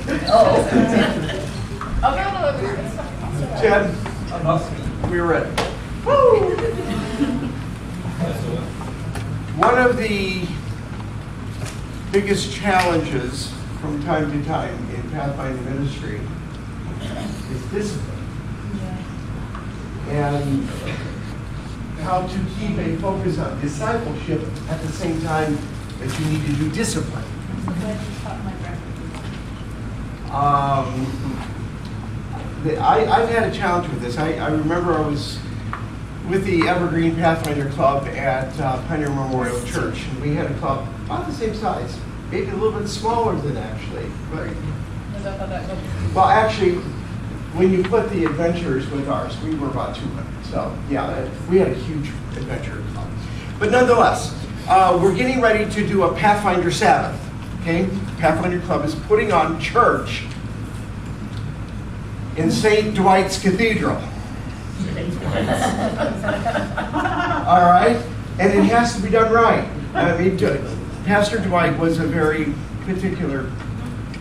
Oh. Jen, we're ready. Woo! One of the biggest challenges from time to time in Pathfinder ministry is discipline. And how to keep a focus on discipleship at the same time that you need to do discipline. I've had a challenge with this. I remember I was with the Evergreen Pathfinder Club at Pioneer Memorial Church, and we had a club about the same size, maybe a little bit smaller than actually. But, well, actually, when you put the adventurers with ours, we were about 200. So, yeah, we had a huge adventure club. But nonetheless, we're getting ready to do a Pathfinder Sabbath. Okay, Pathfinder Club is putting on church in St. Dwight's Cathedral. All right, and it has to be done right. I mean, Pastor Dwight was a very particular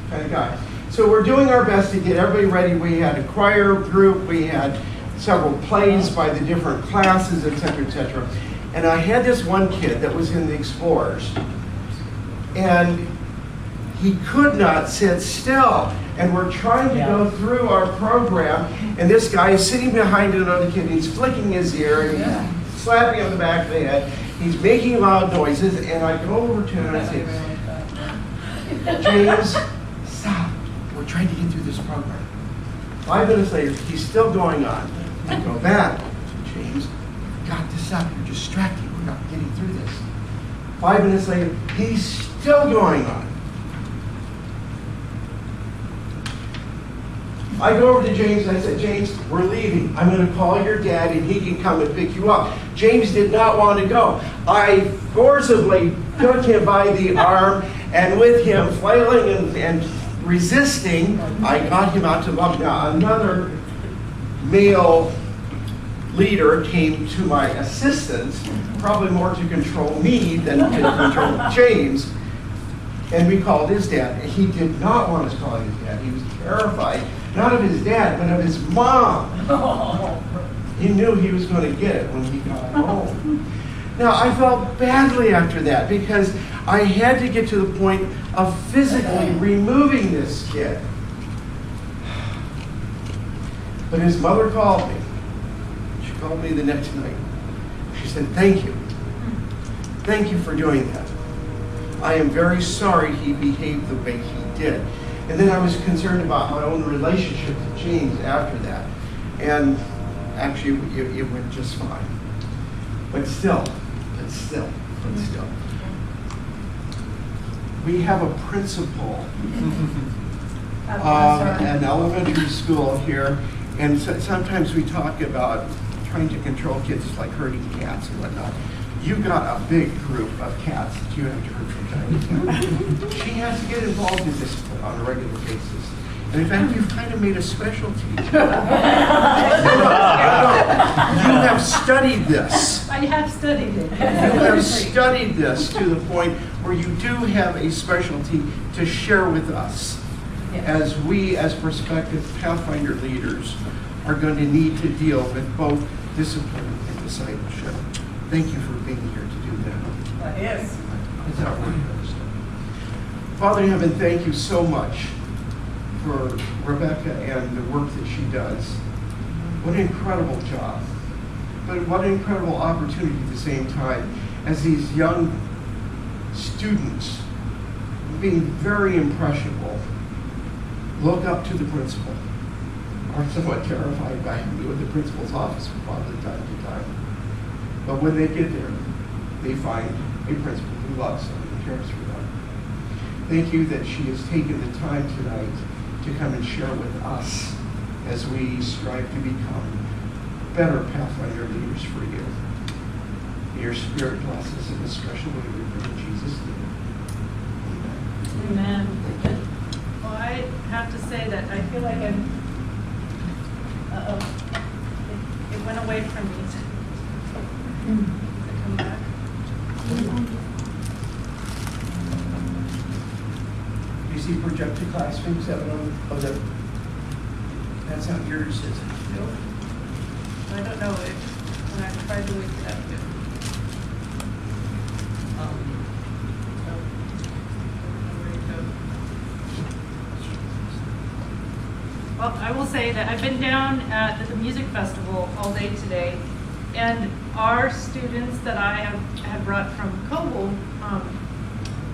kind of guy. So we're doing our best to get everybody ready. We had a choir group, we had several plays by the different classes, etc., etc. And I had this one kid that was in the Explorers, and he could not sit still. And we're trying to go through our program, and this guy is sitting behind another kid, and he's flicking his ear, and he's slapping him on the back of the head. He's making loud noises, and I go over to him and I say, James, stop. We're trying to get through this program. 5 minutes later, he's still going on. I go back. James, you got to stop. You're distracting. We're not getting through this. 5 minutes later, he's still going on. I go over to James and I said, James, we're leaving. I'm going to call your dad and he can come and pick you up. James did not want to go. I forcibly took him by the arm, and with him flailing and resisting, I got him out to love. Now, another male leader came to my assistance, probably more to control me than to control James, and we called his dad. He did not want us calling his dad. He was terrified, not of his dad, but of his mom. He knew he was going to get it when he got home. Now, I felt badly after that because I had to get to the point of physically removing this kid. But his mother called me. She called me the next night. She said, thank you. Thank you for doing that. I am very sorry he behaved the way he did. And then I was concerned about my own relationship to James after that. And actually, it went just fine. But still. We have a principal of an elementary school here, and sometimes we talk about trying to control kids like herding cats and whatnot. You've got a big group of cats that you have to herd from time to time. She has to get involved in discipline on a regular basis. And in fact, you've kind of made a specialty. You have studied this. I have studied it. You have studied this to the point where you do have a specialty to share with us, as we, as prospective Pathfinder leaders, are going to need to deal with both discipline and discipleship. Thank you for being here to do that. Yes. Is that right? Father in heaven, thank you so much for Rebekah and the work that she does. What an incredible job. But what an incredible opportunity at the same time as these young students, being very impressionable, look up to the principal, are somewhat terrified by what the principal's office from time to time. But when they get there, they find a principal who loves them and cares for them. Thank you that she has taken the time tonight to come and share with us as we strive to become better Pathfinder leaders for you. May your Spirit bless us in a special way, we pray in Jesus' name. Amen. Well, I have to say that I feel like I'm, it went away from me. Does it come back? You see project projected classroom, 7 of them. That's not yours, is it? Nope. I don't know when I tried to accept it. Well, I will say that I've been down at the music festival all day today, and our students that I have brought from Coble,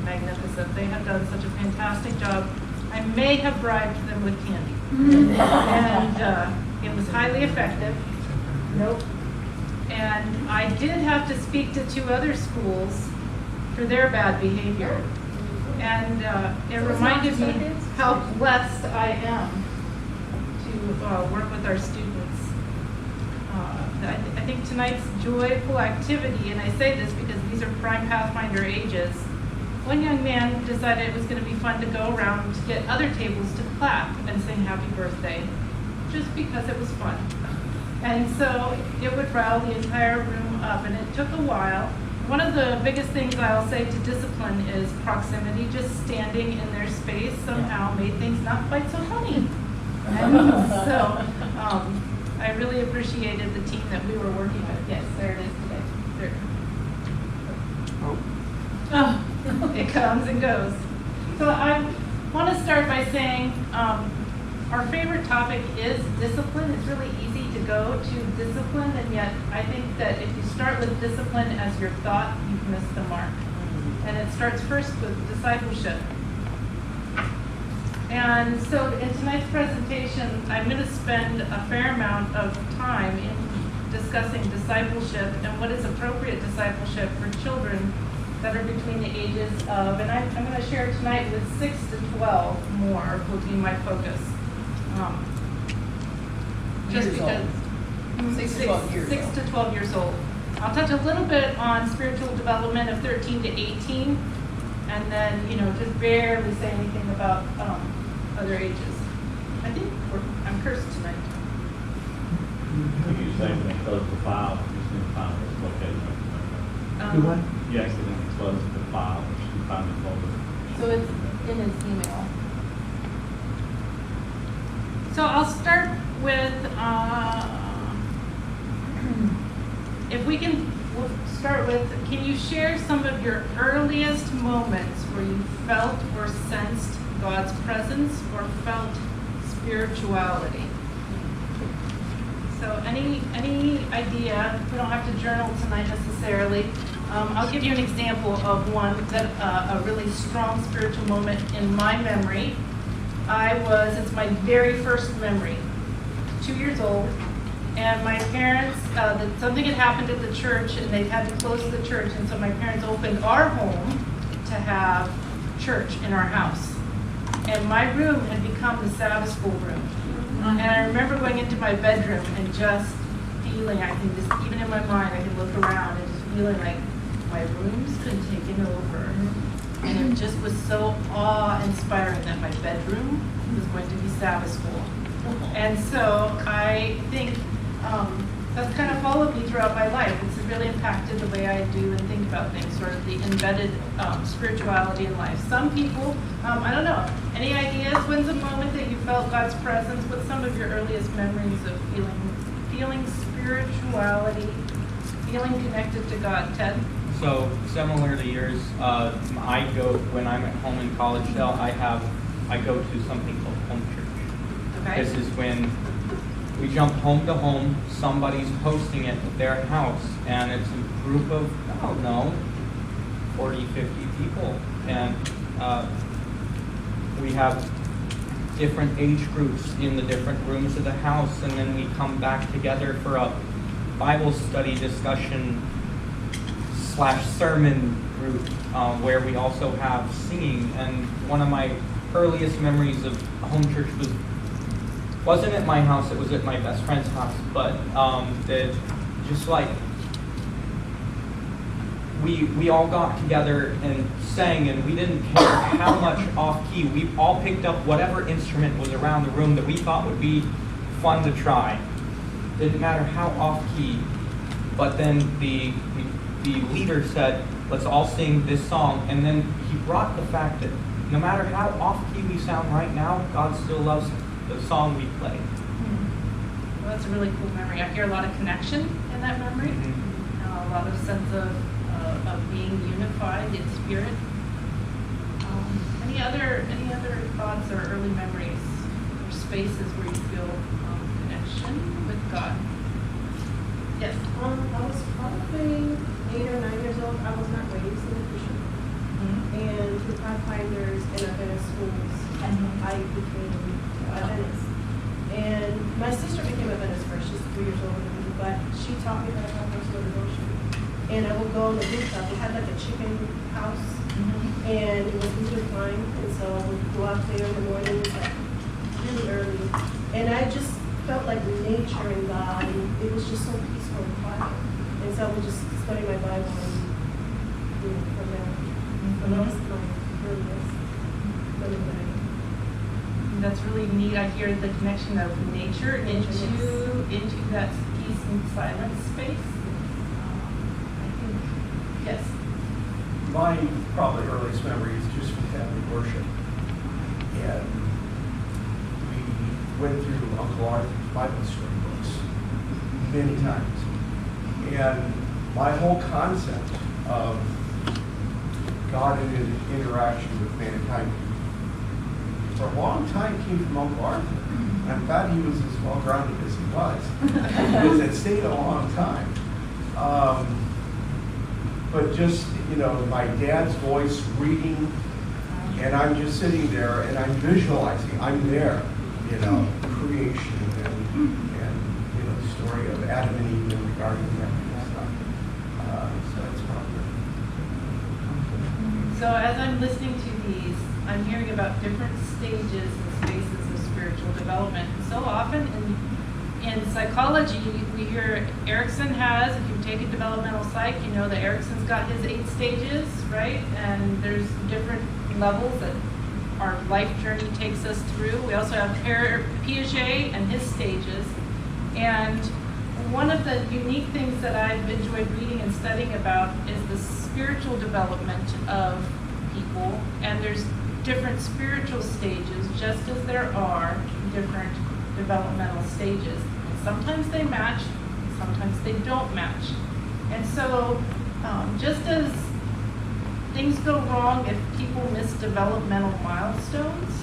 magnificent. They have done such a fantastic job. I may have bribed them with candy, and it was highly effective. Nope. And I did have to speak to 2 other schools for their bad behavior, and it reminded me how blessed I am to work with our students. I think tonight's joyful activity, and I say this because these are prime Pathfinder ages, one young man decided it was going to be fun to go around to get other tables to clap and sing happy birthday, just because it was fun. And so it would rile the entire room up, and it took a while. One of the biggest things I'll say to discipline is proximity. Just standing in their space somehow made things not quite so funny. And so I really appreciated the team that we were working with. Yes, there it is today. There. Oh, it comes and goes. So I want to start by saying our favorite topic is discipline. It's really easy to go to discipline, and yet I think that if you start with discipline as your thought, you've missed the mark. And it starts first with discipleship. And so in tonight's presentation, I'm going to spend a fair amount of time in discussing discipleship and what is appropriate discipleship for children that are between the ages of, and I'm going to share tonight with 6 to 12 more will be my focus. Just because 6 to 12 years old. I'll touch a little bit on spiritual development of 13 to 18, and then, just barely say anything about other ages. I think I'm cursed tonight. You say when they close the file, you can find what's located. Do what? You accidentally close the file, you can find the folder. So it's in his email. So I'll start with, we'll start with, can you share some of your earliest moments where you felt or sensed God's presence or felt spirituality? So any idea? We don't have to journal tonight necessarily. I'll give you an example of one that a really strong spiritual moment in my memory. It's my very first memory, 2 years old, and my parents, something had happened at the church and they had to close the church, and so my parents opened our home to have church in our house. And my room had become the Sabbath school room. And I remember going into my bedroom and just feeling, I think just even in my mind, I could look around and just feeling like my room's been taken over. And it just was so awe-inspiring that my bedroom was going to be Sabbath school. And so I think that's kind of followed me throughout my life. It's really impacted the way I do and think about things, sort of the embedded spirituality in life. Some people, I don't know, any ideas? When's the moment that you felt God's presence? What's some of your earliest memories of feeling spirituality, feeling connected to God? Ted? So similar to yours, I go when I'm at home in Collegedale. I go to something called home church. Okay. This is when we jump home to home. Somebody's hosting it at their house, and it's a group of 40, 50 people, and we have different age groups in the different rooms of the house, and then we come back together for a Bible study discussion / sermon group where we also have singing. And one of my earliest memories of home church wasn't at my house, it was at my best friend's house, but we all got together and sang, and we didn't care how much off key. We all picked up whatever instrument was around the room that we thought would be fun to try. Didn't matter how off key. But then the leader said, let's all sing this song, and then he brought the fact that no matter how off-key we sound right now, God still loves the song we play. Well, that's a really cool memory. I hear a lot of connection in that memory, a lot of sense of being unified in spirit. Any other thoughts or early memories or spaces where you feel connection with God? Yes. I was probably 8 or 9 years old. I was not raised in a Christian. And through Pathfinders and Adventist schools, I became Adventist. And my sister became Adventist first. She's 3 years older than me, but she taught me how to have personal devotion. And I would go on the rooftop. We had like a chicken house, and it was winter time, and so I would go out there in the mornings, like really early. And I just felt like nature and God, and it was just so peaceful and quiet. And so I would just study my Bible and from there. And that was my earliest memory. That's really neat. I hear the connection of nature into that peace and silence space. I think, yes. My probably earliest memory is just from family worship. And we went through Uncle Arthur's Bible story books many times. And my whole concept of God and his interaction with mankind for a long time came from Uncle Arthur. And I'm glad he was as well grounded as he was, because it stayed a long time. But just, my dad's voice reading, and I'm just sitting there and I'm visualizing, I'm there, creation and the story of Adam and Eve in the garden and stuff. So that's probably. So as I'm listening to these, I'm hearing about different stages and spaces of spiritual development. So often in psychology, we hear Erickson has, if you've taken developmental psych, you know that Erickson's got his 8 stages, right? And there's different levels that our life journey takes us through. We also have Piaget and his stages. And one of the unique things that I've enjoyed reading and studying about is the spiritual development of people. And there's different spiritual stages, just as there are different developmental stages. And sometimes they match, sometimes they don't match. And so just as things go wrong if people miss developmental milestones,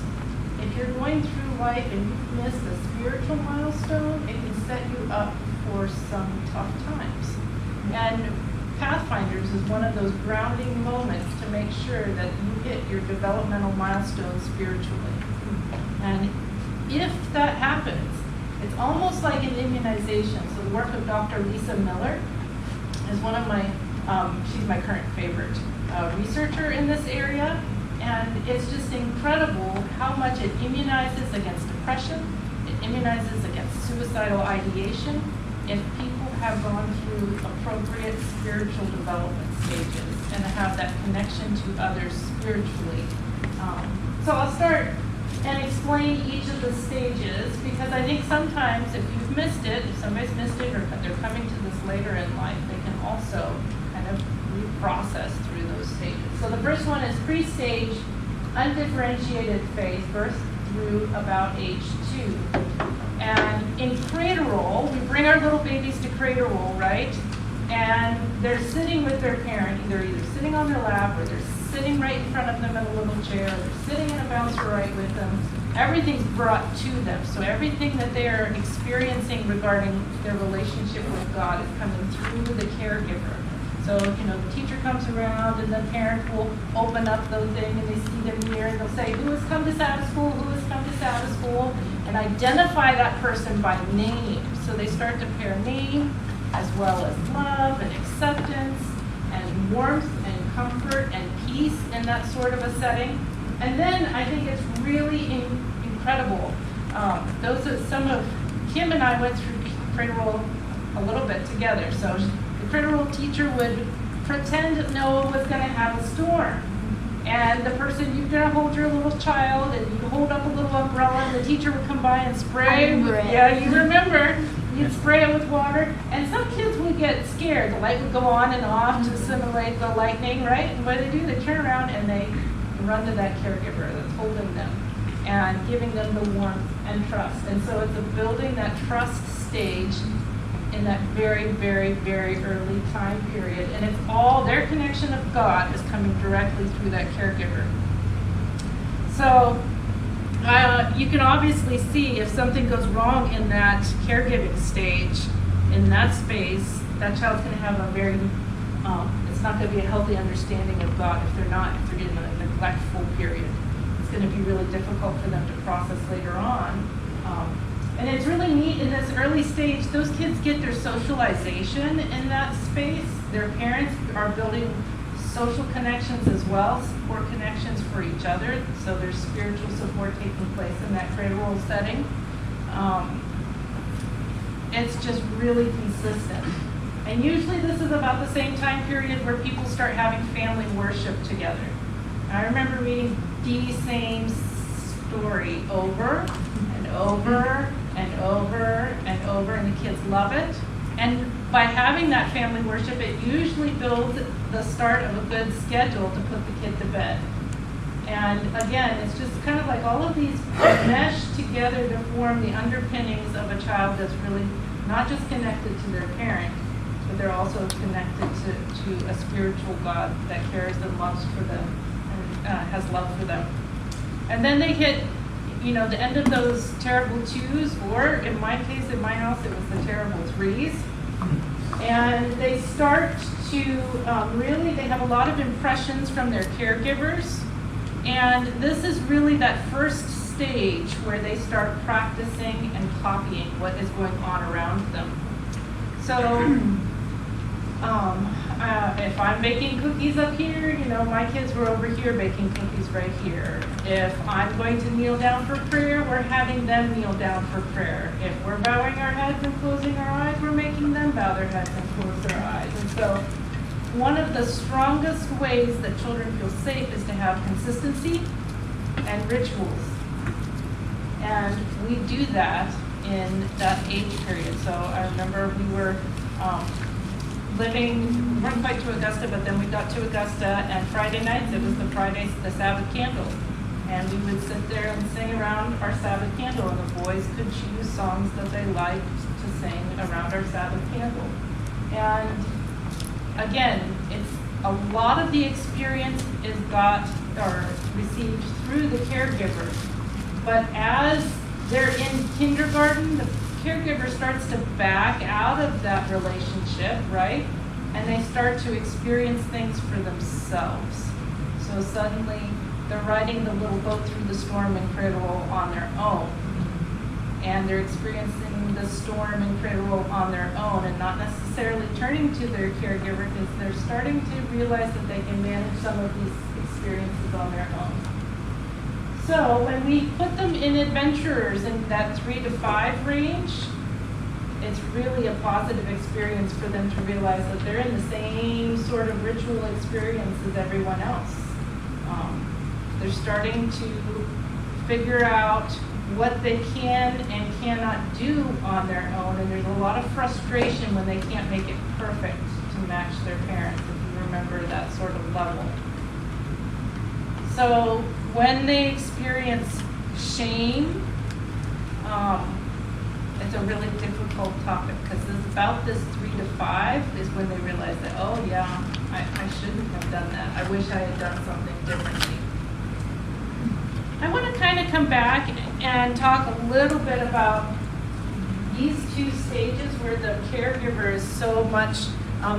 if you're going through life and you've missed a spiritual milestone, it can set you up for some tough times. And Pathfinders is one of those grounding moments to make sure that you hit your developmental milestones spiritually. And if that happens, it's almost like an immunization. So the work of Dr. Lisa Miller is one of my, she's my current favorite researcher in this area. And it's just incredible how much it immunizes against depression. It immunizes against suicidal ideation if people have gone through appropriate spiritual development stages and have that connection to others spiritually. So I'll start and explain each of the stages, because I think sometimes if you've missed it, if somebody's missed it or they're coming to this later in life, they can also kind of reprocess through those stages. So the first one is pre-stage undifferentiated phase, birth through about age 2. And in cradle roll, we bring our little babies to cradle roll, right? And they're sitting with their parent, either sitting on their lap or they're sitting right in front of them in a little chair, or they're sitting in a bouncer right with them. Everything's brought to them. So everything that they're experiencing regarding their relationship with God is coming through the caregiver. So, the teacher comes around and the parent will open up the thing and they see them here and they'll say, who has come to Sabbath school, who has come to Sabbath school, and identify that person by name. So they start to pair name as well as love and acceptance and warmth and comfort and peace in that sort of a setting. And then I think it's really incredible. Some of Kim and I went through cradle roll a little bit together. So the cradle roll teacher would pretend that Noah was going to have a storm. And the person, you're going to hold your little child and you hold up a little umbrella and the teacher would come by and spray. Yeah, you remember. You'd spray it with water. And some kids would get scared. The light would go on and off to simulate the lightning, right? And what do? They turn around and they run to that caregiver that's holding them and giving them the warmth and trust. And so it's a building that trust stage in that very, very, very early time period. And it's all, their connection of God is coming directly through that caregiver. So you can obviously see if something goes wrong in that caregiving stage, in that space, that child's going to have a very, it's not going to be a healthy understanding of God if they're in a neglectful period. It's going to be really difficult for them to process later on. And it's really neat in this early stage, those kids get their socialization in that space. Their parents are building social connections as well, support connections for each other. So there's spiritual support taking place in that cradle setting. It's just really consistent. And usually this is about the same time period where people start having family worship together. I remember reading the same story over and over and over and over, and the kids love it. And by having that family worship, it usually builds the start of a good schedule to put the kid to bed. And again, it's just kind of like all of these mesh together to form the underpinnings of a child that's really not just connected to their parent, but they're also connected to a spiritual God that cares and loves for them and has love for them. And then they hit, the end of those terrible 2s, or in my case, in my house, it was the terrible 3s. And they start to they have a lot of impressions from their caregivers. And this is really that first stage where they start practicing and copying what is going on around them. So if I'm baking cookies up here, my kids were over here baking cookies right here. If I'm going to kneel down for prayer, we're having them kneel down for prayer. If we're bowing our heads and closing our eyes, we're making them bow their heads and close their eyes. And so one of the strongest ways that children feel safe is to have consistency and rituals. And we do that in that age period. So I remember we were we weren't quite to Augusta, but then we got to Augusta, and Friday nights, it was the Sabbath candle. And we would sit there and sing around our Sabbath candle, and the boys could choose songs that they liked to sing around our Sabbath candle. And again, it's a lot of the experience is received through the caregiver. But as they're in kindergarten, the caregiver starts to back out of that relationship, right? And they start to experience things for themselves. So suddenly they're riding the little boat through the storm and cradle on their own. And they're experiencing the storm and cradle on their own and not necessarily turning to their caregiver, because they're starting to realize that they can manage some of these experiences on their own. So when we put them in adventurers in that 3 to 5 range, it's really a positive experience for them to realize that they're in the same sort of ritual experience as everyone else. They're starting to figure out what they can and cannot do on their own, and there's a lot of frustration when they can't make it perfect to match their parents, if you remember that sort of level. So when they experience shame, it's a really difficult topic, because it's about this 3 to 5 is when they realize that, oh yeah, I shouldn't have done that. I wish I had done something differently. I want to kind of come back and talk a little bit about these 2 stages where the caregiver is so much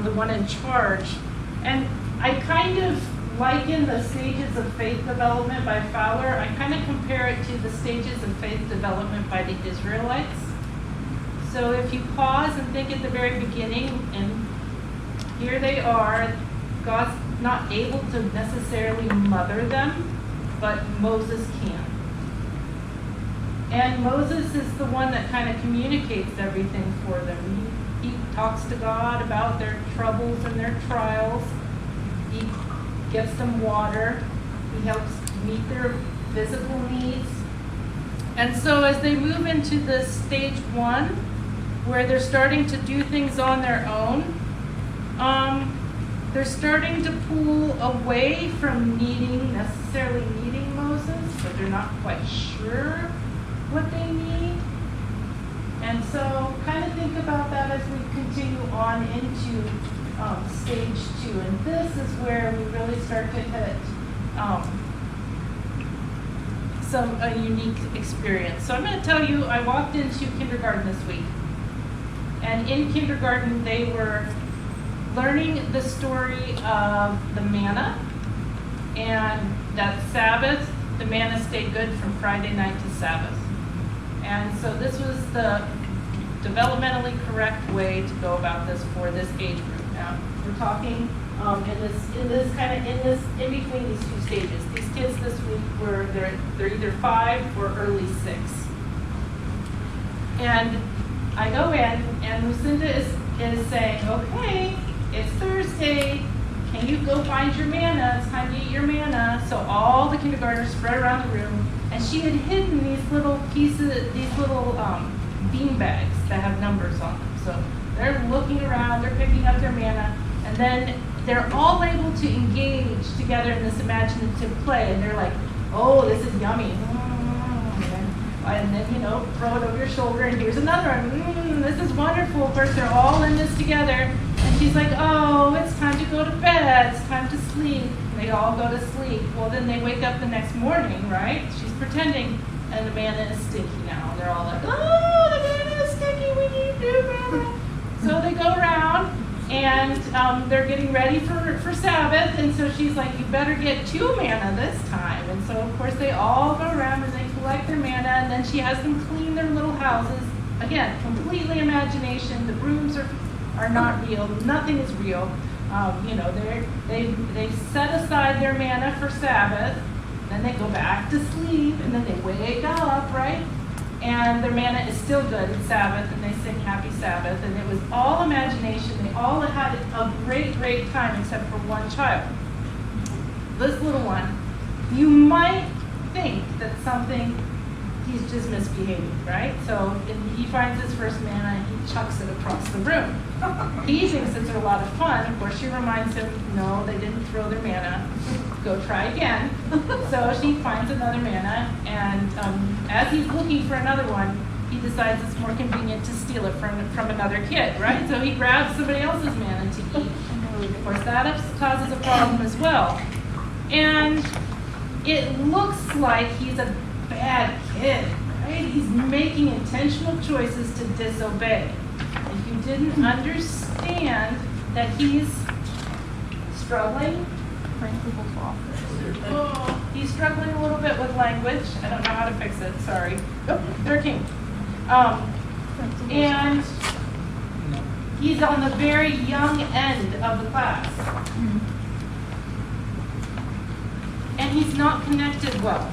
the one in charge. And I kind of liken the stages of faith development by Fowler. I kind of compare it to the stages of faith development by the Israelites. So if you pause and think at the very beginning, and here they are, God's not able to necessarily mother them, but Moses can. And Moses is the one that kind of communicates everything for them. He talks to God about their troubles and their trials. He gets them water. He helps meet their physical needs. And so as they move into this stage 1, where they're starting to do things on their own, They're starting to pull away from necessarily needing Moses, but they're not quite sure what they need. And so kind of think about that as we continue on into stage 2. And this is where we really start to hit a unique experience. So I'm going to tell you, I walked into kindergarten this week. And in kindergarten, they were learning the story of the manna. And that Sabbath, the manna stayed good from Friday night to Sabbath. And so this was the developmentally correct way to go about this for this age group. Now, we're talking in between these 2 stages. These kids this week they're either 5 or early 6. And I go in, and Lucinda is saying, okay, it's Thursday. Can you go find your manna? It's time to eat your manna. So all the kindergartners spread around the room, and she had hidden these little bean bags that have numbers on them. So they're looking around, they're picking up their manna, and then they're all able to engage together in this imaginative play, and they're like, oh, this is yummy. And then, throw it over your shoulder, and here's another one. This is wonderful. Of course, they're all in this together. And she's like, oh, it's time to go to bed. It's time to sleep. And they all go to sleep. Well, then they wake up the next morning, right? She's pretending, and the manna is stinky now. They're all like, oh, the manna is stinky. We need new manna. So they go around, and they're getting ready for Sabbath. And so she's like, you better get 2 manna this time. And so, of course, they all go around, and they collect their manna, and then she has them clean their little houses. Again, completely imagination. The brooms are not real. Nothing is real. They set aside their manna for Sabbath, then they go back to sleep, and then they wake up, right? And their manna is still good. It's Sabbath, and they sing Happy Sabbath, and it was all imagination. They all had a great, great time, except for one child. This little one, you might think that he's just misbehaving, right? So he finds his first manna, and he chucks it across the room. He thinks it's a lot of fun. Of course, she reminds him, no, they didn't throw their manna. Go try again. So she finds another manna, and as he's looking for another one, he decides it's more convenient to steal it from another kid, right? So he grabs somebody else's manna to eat. Of course, that causes a problem as well. And it looks like he's a bad kid, right? He's making intentional choices to disobey. If you didn't understand that he's struggling, he's struggling a little bit with language. I don't know how to fix it, sorry. Oh, 13. And he's on the very young end of the class. And he's not connected well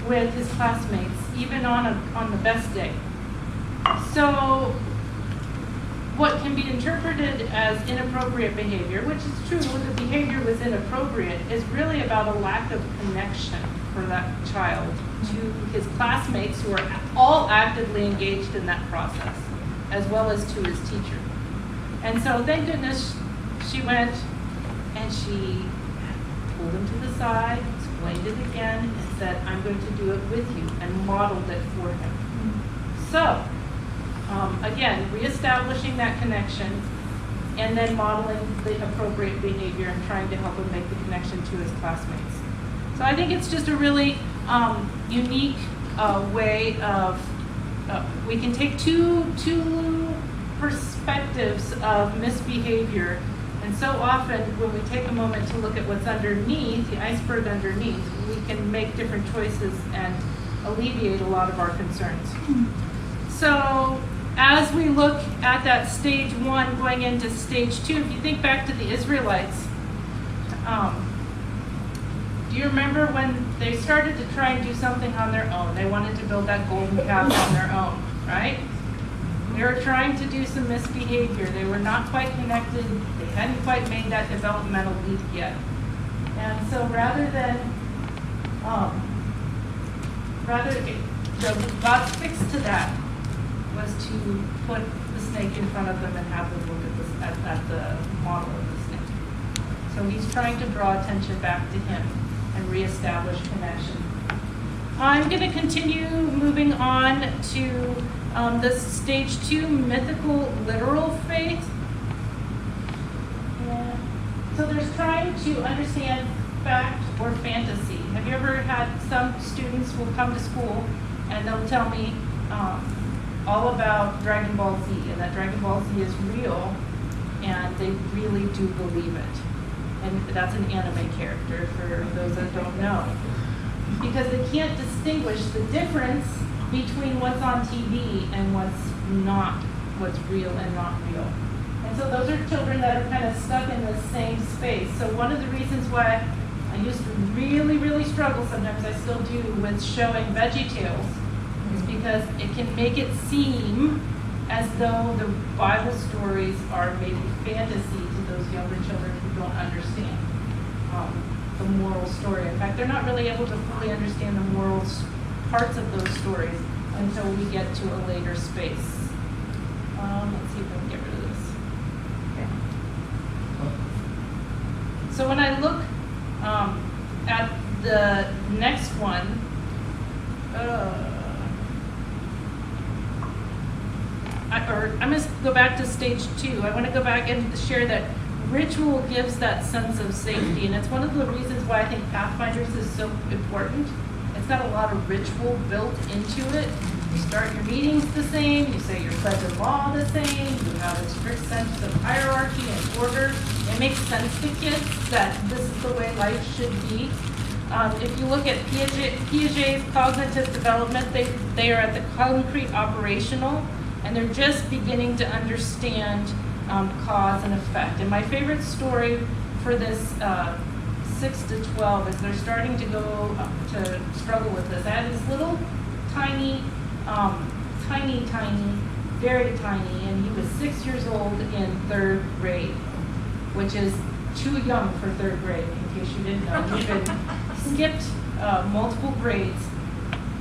with his classmates, even on the best day. So what can be interpreted as inappropriate behavior, which is true, the behavior was inappropriate, is really about a lack of connection for that child to his classmates who are all actively engaged in that process, as well as to his teacher. And so thank goodness she went and she pulled him to the side, explained it again, and said, I'm going to do it with you, and modeled it for him. So, again, reestablishing that connection, and then modeling the appropriate behavior and trying to help him make the connection to his classmates. So I think it's just a really unique way of, we can take two perspectives of misbehavior. And so often, when we take a moment to look at what's underneath, the iceberg underneath, we can make different choices and alleviate a lot of our concerns. So, as we look at that stage 1 going into stage 2, if you think back to the Israelites, do you remember when they started to try and do something on their own? They wanted to build that golden calf on their own, right? They were trying to do some misbehavior. They were not quite connected. They hadn't quite made that developmental leap yet. And so God's fix to that was to put the snake in front of them and have them look at the model of the snake. So he's trying to draw attention back to him and reestablish connection. I'm going to continue moving on to the stage 2, mythical literal faith. Yeah. So there's trying to understand fact or fantasy. Have you ever had some students will come to school and they'll tell me all about Dragon Ball Z, and that Dragon Ball Z is real, and they really do believe it. And that's an anime character for those that don't know. Because they can't distinguish the difference between what's on TV and what's real and not real. And so those are children that are kind of stuck in the same space. So one of the reasons why I used to really, really struggle, sometimes I still do, with showing VeggieTales, is because it can make it seem as though the Bible stories are maybe fantasy to those younger children who don't understand the moral story. In fact, they're not really able to fully understand the moral parts of those stories until we get to a later space. Let's see if I can get rid of this. Okay. So when I look at the next one, I'm going to go back to stage 2. I want to go back and share that ritual gives that sense of safety, and it's one of the reasons why I think Pathfinders is so important. It's got a lot of ritual built into it. You start your meetings the same, you say your pledge of law the same, you have a strict sense of hierarchy and order. It makes sense to kids that this is the way life should be. If you look at Piaget's cognitive development, they are at the concrete operational, and they're just beginning to understand cause and effect. And my favorite story for this 6 to 12 is they're starting to go to struggle with this. I had this little tiny, very tiny, and he was 6 years old in 3rd grade, which is too young for 3rd grade, in case you didn't know. He'd been skipped multiple grades.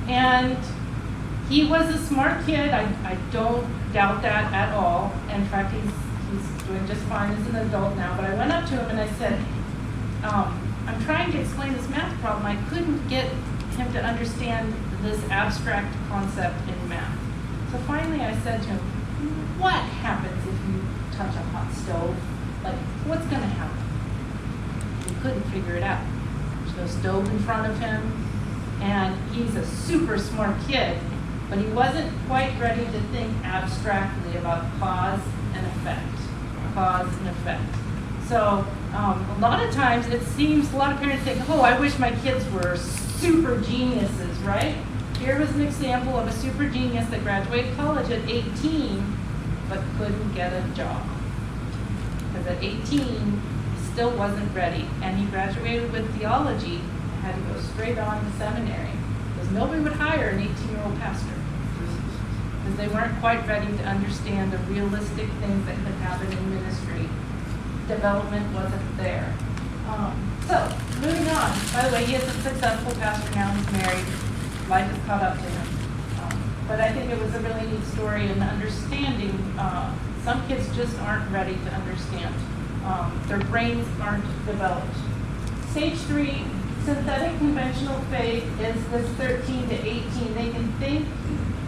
And he was a smart kid. I don't doubt that at all. In fact, he's doing just fine as an adult now. But I went up to him and I said, I'm trying to explain this math problem. I couldn't get him to understand this abstract concept in math. So finally I said to him, what happens if you touch a hot stove? Like, what's going to happen? He couldn't figure it out. There's no stove in front of him, and he's a super smart kid, but he wasn't quite ready to think abstractly about cause and effect. Cause and effect. So a lot of times it seems, a lot of parents think, oh, I wish my kids were super geniuses, right? Here was an example of a super genius that graduated college at 18, but couldn't get a job. Because at 18, he still wasn't ready. And he graduated with theology and had to go straight on to seminary. Because nobody would hire an 18-year-old pastor. Because they weren't quite ready to understand the realistic things that could happen in ministry. Development wasn't there. So, moving on. By the way, he is a successful pastor now. He's married. Life has caught up to him. But I think it was a really neat story in understanding some kids just aren't ready to understand. Their brains aren't developed. Stage 3, synthetic conventional faith, is this 13 to 18. They can think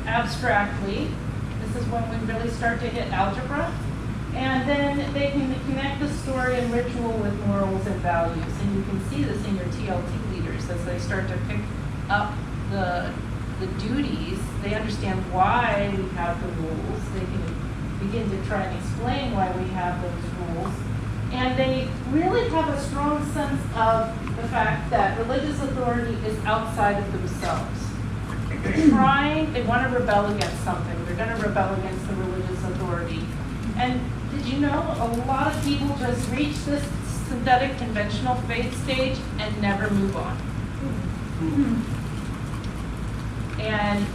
abstractly. This is when we really start to hit algebra. And then they can connect the story and ritual with morals and values. And you can see this in your TLT leaders as they start to pick up the duties. They understand why we have the rules. They can begin to try and explain why we have those rules. And they really have a strong sense of the fact that religious authority is outside of themselves. They want to rebel against something. They're going to rebel against the religious authority. And did you know a lot of people just reach this synthetic conventional faith stage and never move on? And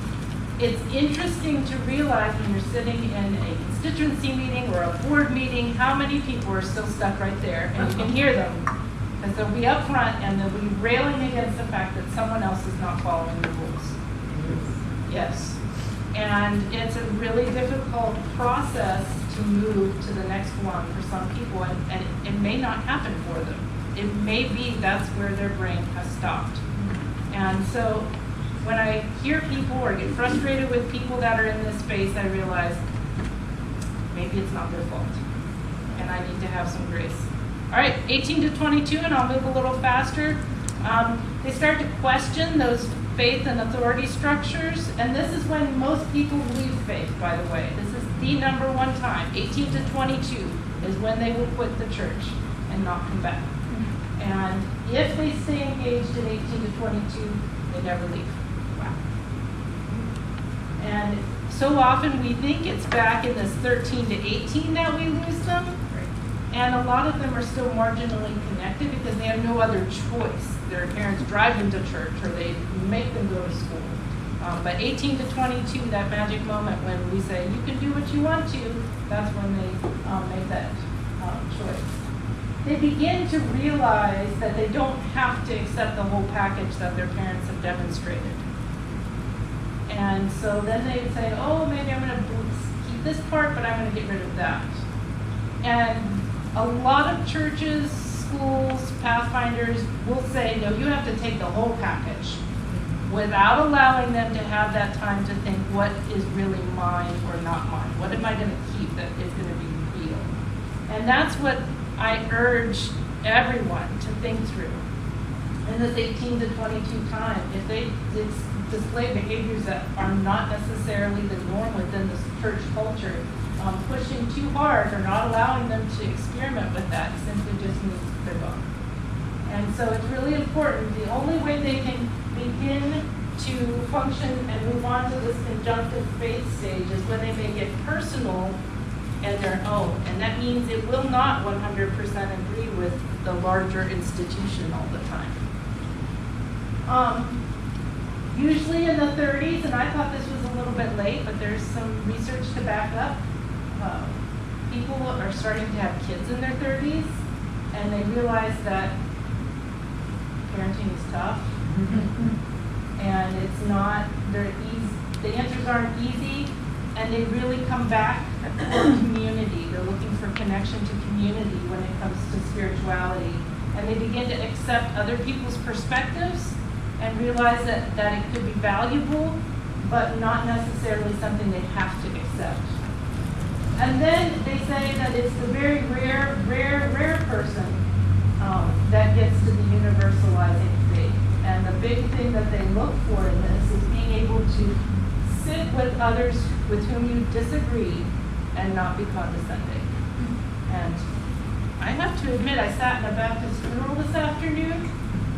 it's interesting to realize when you're sitting in a constituency meeting or a board meeting, how many people are still stuck right there, and you can hear them. Because they'll be up front and they'll be railing against the fact that someone else is not following the rules. Yes. And it's a really difficult process to move to the next one for some people, and it may not happen for them. It may be that's where their brain has stopped. And so when I hear people or get frustrated with people that are in this space, I realize maybe it's not their fault, and I need to have some grace. All right, 18 to 22, and I'll move a little faster. They start to question those faith and authority structures, and this is when most people leave faith, by the way. This is the number one time. 18 to 22 is when they will quit the church and not come back. And if they stay engaged in 18 to 22, they never leave. Wow. And so often we think it's back in this 13 to 18 that we lose them. And a lot of them are still marginally connected because they have no other choice. Their parents drive them to church or they make them go to school. But 18 to 22, that magic moment when we say, you can do what you want to, that's when they make that choice. They begin to realize that they don't have to accept the whole package that their parents have demonstrated. And so then they say, oh, maybe I'm going to keep this part, but I'm going to get rid of that. And a lot of churches, schools, pathfinders will say, no, you have to take the whole package without allowing them to have that time to think what is really mine or not mine. What am I going to keep that is going to be real? And that's what I urge everyone to think through. In this 18 to 22 time, if they display behaviors that are not necessarily the norm within the church culture, pushing too hard or not allowing them to experiment with that simply just means they're gone. And so it's really important. The only way they can begin to function and move on to this conjunctive faith stage is when they make it personal and their own. And that means it will not 100% agree with the larger institution all the time. Usually in the 30s, and I thought this was a little bit late, but there's some research to back up. People are starting to have kids in their 30s, and they realize that parenting is tough, and it's not, they're easy, the answers aren't easy, and they really come back for community. They're looking for connection to community when it comes to spirituality, and they begin to accept other people's perspectives and realize that it could be valuable, but not necessarily something they have to accept. And then they say that it's the very rare person that gets to the universalizing faith. And the big thing that they look for in this is being able to sit with others with whom you disagree and not be condescending. And I have to admit, I sat in a Baptist funeral this afternoon.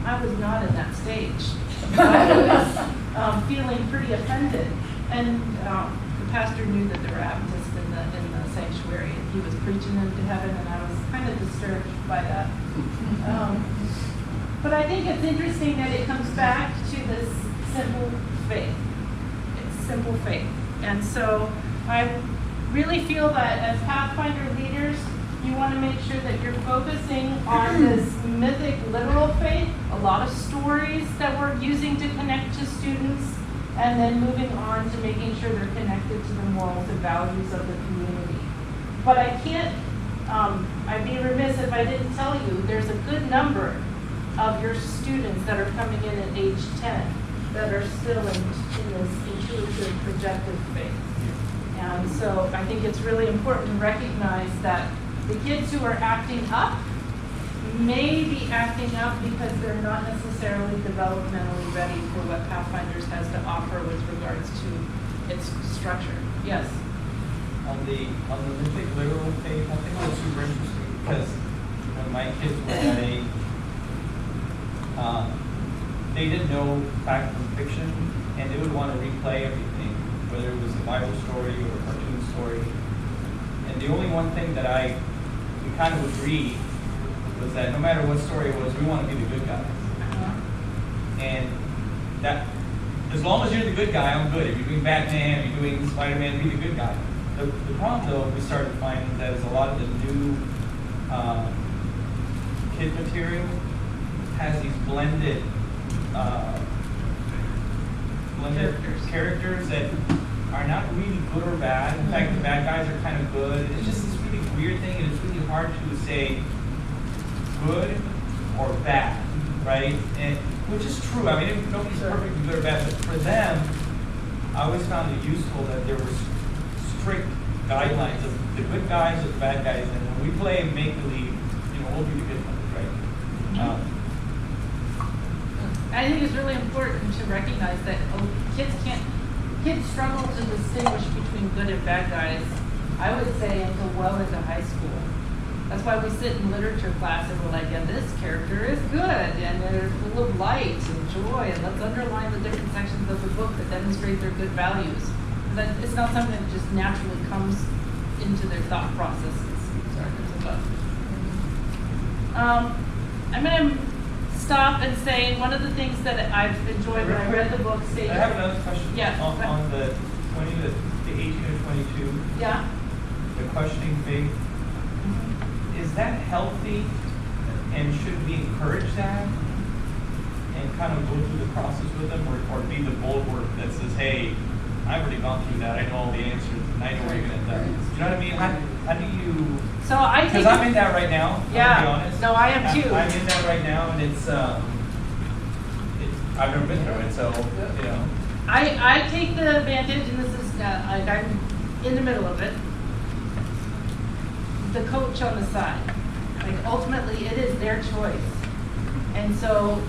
I was not in that stage. I was feeling pretty offended. And the pastor knew that there were Baptists in the sanctuary, and he was preaching them to heaven, and I was kind of disturbed by that. But I think it's interesting that it comes back to this simple faith. It's simple faith. And so I really feel that as Pathfinder leaders, you want to make sure that you're focusing on this mythic, literal faith, a lot of stories that we're using to connect to students, and then moving on to making sure they're connected to the morals and values of the community. But I can't, I'd be remiss if I didn't tell you, there's a good number of your students that are coming in at age 10 that are still in this intuitive, projective faith. And so I think it's really important to recognize that the kids who are acting up may be acting up because they're not necessarily developmentally ready for what Pathfinders has to offer with regards to its structure. Yes? On the mythic literal faith, I think that's super interesting because when my kids were that age, they didn't know fact from fiction, and they would want to replay everything, whether it was a Bible story or a cartoon story. And the only one thing that we kind of agreed was that no matter what story it was, we want to be the good guys. And that, as long as you're the good guy, I'm good. If you're doing Batman, you're doing Spider-Man, be the good guy. The problem, though, we started finding that is a lot of the new kid material has these blended characters that are not really good or bad. In fact, the bad guys are kind of good. It's just this really weird thing, and it's really hard to say good or bad, right? And which is true. I mean, nobody's perfectly good or bad, but for them, I always found it useful that there was strict guidelines of the good guys and the bad guys, and when we play make-believe, we'll be the good ones, right? I think it's really important to recognize that kids struggle to distinguish between good and bad guys, I would say, until well into high school. That's why we sit in literature class and we're like, yeah, this character is good, and they're full of light and joy, and let's underline the different sections of the book that demonstrate their good values. But it's not something that just naturally comes into their thought processes. Sorry, there's a bug. I'm going to stop and say one of the things that I've enjoyed when I read the book. I have another question. Yeah. On the 20 to the 18 to 22. Yeah. The questioning faith. Is that healthy, and should we encourage that and kind of go through the process with them, or be the bulwark that says, hey, I've already gone through that, I know all the answers, and I know where you're going to end up. You know what I mean? How do you... So I think... Because I'm in that right now, yeah, I'll be honest. No, I am too. I'm in that right now, and it's I've never been through it, so, I take the advantage, and this is, I'm in the middle of it, the coach on the side. Like, ultimately, it is their choice. And so,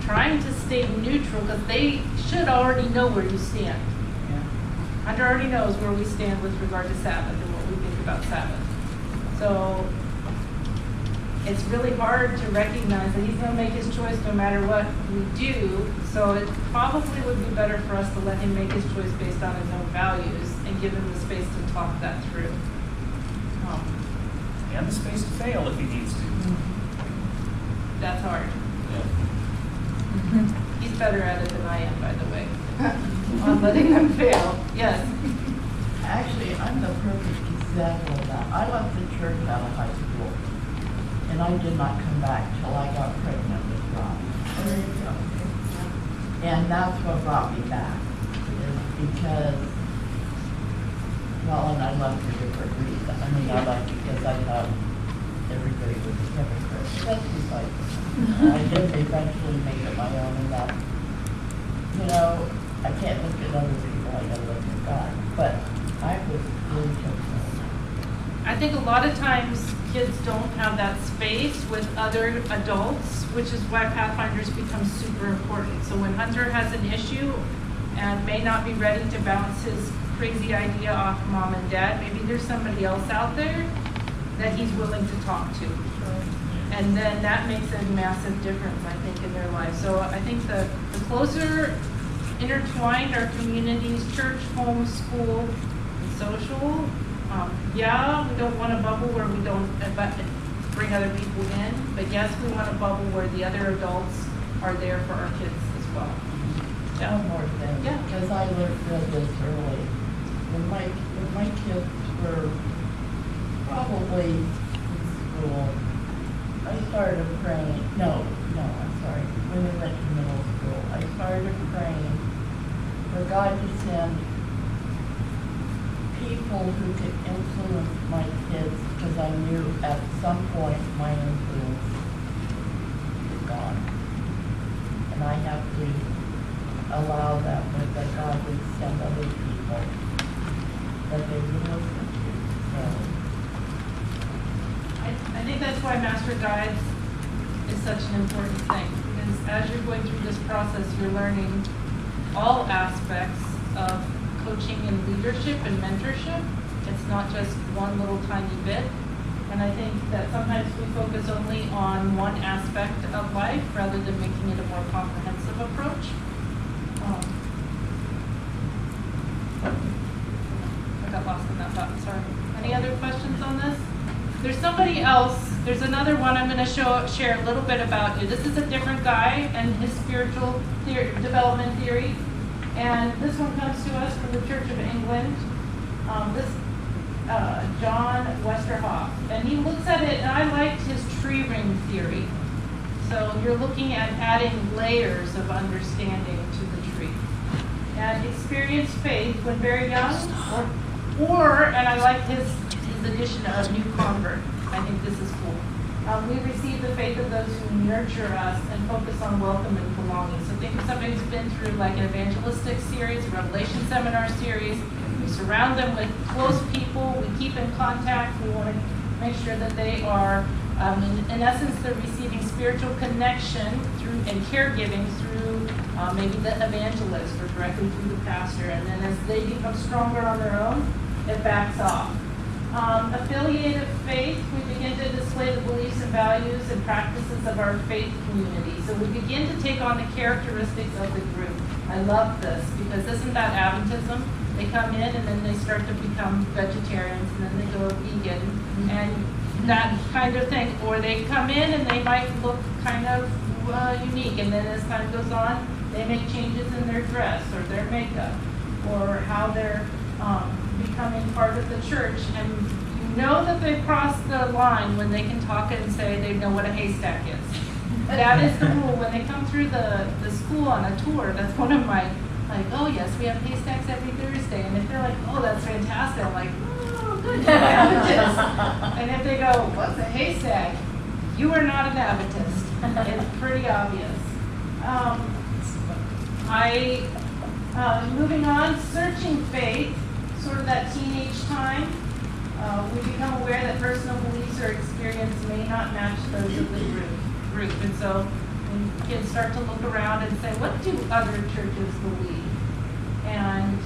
trying to stay neutral, because they should already know where you stand. Yeah. Hunter already knows where we stand with regard to Sabbath and what we think about Sabbath. So, it's really hard to recognize that he's going to make his choice no matter what we do. So it probably would be better for us to let him make his choice based on his own values and give him the space to talk that through. And the space to fail if he needs to. That's hard. Yeah. He's better at it than I am, by the way, on letting them fail. Yes. Actually, I'm the perfect example of that. I left the church out of high school, and I did not come back till I got pregnant with Rob. And that's what brought me back, is because, well, and I left for different reasons. I mean, I left because I thought everybody was a hypocrite. That's beside the point. I did eventually make it my own, and that, I can't look at other people, I gotta look at God. But I was really concerned. I think a lot of times kids don't have that space with other adults, which is why Pathfinders become super important. So when Hunter has an issue and may not be ready to bounce his crazy idea off mom and dad, maybe there's somebody else out there that he's willing to talk to. And then that makes a massive difference, I think, in their lives. So I think the closer intertwined our communities, church, home, school, and social, we don't want a bubble where we don't bring other people in, but yes, we want a bubble where the other adults are there for our kids as well. Yeah. One more thing, Yeah. because I learned this early. When my kids were probably in school, I started praying. No, I'm sorry. When they went to middle school, I started praying for God to send people who could influence my kids, because I knew at some point my influence is gone. And I have to allow that, but that God would send other people that they would listen to. So I think that's why Master Guides is such an important thing, because as you're going through this process, you're learning all aspects of coaching and leadership and mentorship. It's not just one little tiny bit. And I think that sometimes we focus only on one aspect of life rather than making it a more comprehensive approach. I got lost in that thought, sorry. Any other questions on this? There's somebody else, there's another one I'm going to share a little bit about you. This is a different guy and his spiritual development theory. And this one comes to us from the Church of England. John Westerhoff. And he looks at it, and I liked his tree ring theory. So you're looking at adding layers of understanding to the tree. and experienced faith when very young, or and I like his addition of new convert. I think this is cool. We receive the faith of those who nurture us and focus on welcome and belonging. So think of somebody who's been through like an evangelistic series, a Revelation seminar series. We surround them with close people. We keep in contact. We want to make sure that they are, in essence, they're receiving spiritual connection through and caregiving through maybe the evangelist or directly through the pastor. And then as they become stronger on their own, it backs off. Affiliated faith, we begin to display the beliefs and values and practices of our faith community. So we begin to take on the characteristics of the group. I love this because isn't that Adventism? They come in and then they start to become vegetarians and then they go vegan and that kind of thing. Or they come in and they might look kind of unique, and then as time goes on, they make changes in their dress or their makeup or how they're becoming part of the church. And you know that they've crossed the line when they can talk and say they know what a haystack is. That is the rule. When they come through the school on a tour, that's one of my, like, oh yes, we have haystacks every Thursday. And if they're like, oh, that's fantastic, I'm like, oh, good, you're Adventist. And if they go, what's a haystack? You are not an Adventist. It's pretty obvious. Moving on, searching faith, sort of that teenage time. We become aware that personal beliefs or experience may not match those of the group. And so when kids start to look around and say, what do other churches believe? And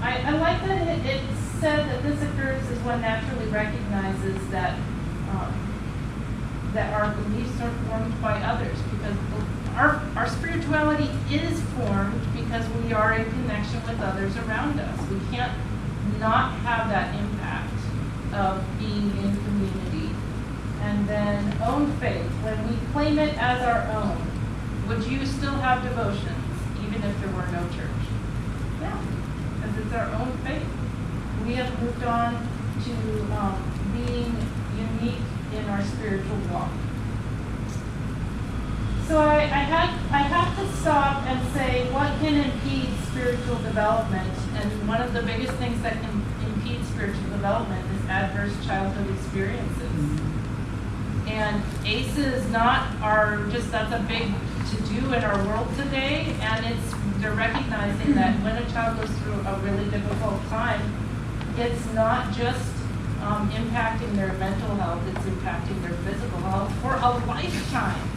I like that it's said that this occurs as one naturally recognizes that that our beliefs are formed by others, because our spirituality is formed because we are in connection with others around us. We can't not have that impact of being in community. And then own faith. When we claim it as our own, would you still have devotions even if there were no church? Yeah, because it's our own faith. We have moved on to being unique in our spiritual walk. So I have to stop and say, what can impede spiritual development? And one of the biggest things that can impede spiritual development is adverse childhood experiences. And ACE is not that's a big to-do in our world today, and they're recognizing that when a child goes through a really difficult time, it's not just impacting their mental health, it's impacting their physical health for a lifetime.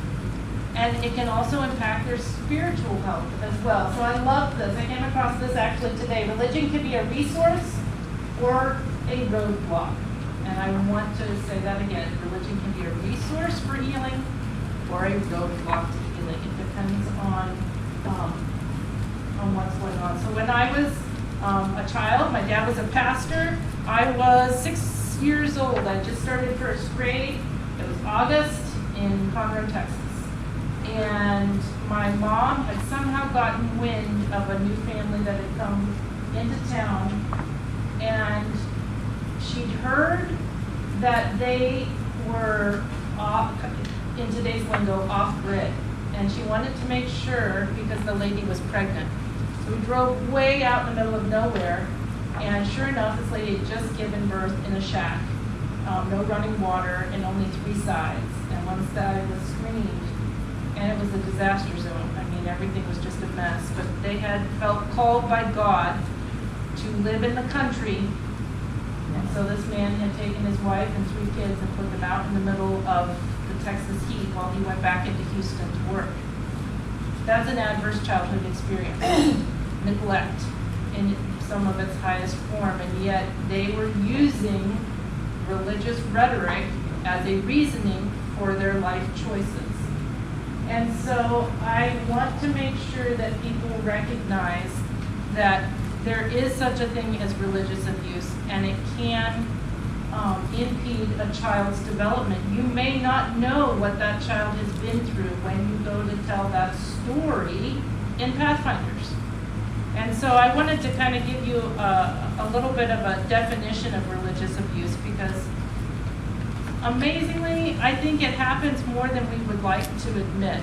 And it can also impact their spiritual health as well. So I love this. I came across this actually today. Religion can be a resource or a roadblock. And I want to say that again. Religion can be a resource for healing or a roadblock to healing. It depends on what's going on. So when I was a child, my dad was a pastor. I was 6 years old. I just started first grade. It was August in Conroe, Texas. And my mom had somehow gotten wind of a new family that had come into town, and she'd heard that they were off, in today's lingo, off-grid. And she wanted to make sure because the lady was pregnant. So we drove way out in the middle of nowhere, and sure enough, this lady had just given birth in a shack. No running water and only 3 sides. And one side was screened. And it was a disaster zone. I mean, everything was just a mess. But they had felt called by God to live in the country. And so this man had taken his wife and 3 kids and put them out in the middle of the Texas heat while he went back into Houston to work. That's an adverse childhood experience. Neglect in some of its highest form. And yet they were using religious rhetoric as a reasoning for their life choices. And so I want to make sure that people recognize that there is such a thing as religious abuse, and it can impede a child's development. You may not know what that child has been through when you go to tell that story in Pathfinders. And so I wanted to kind of give you a little bit of a definition of religious abuse, because amazingly, I think it happens more than we would like to admit.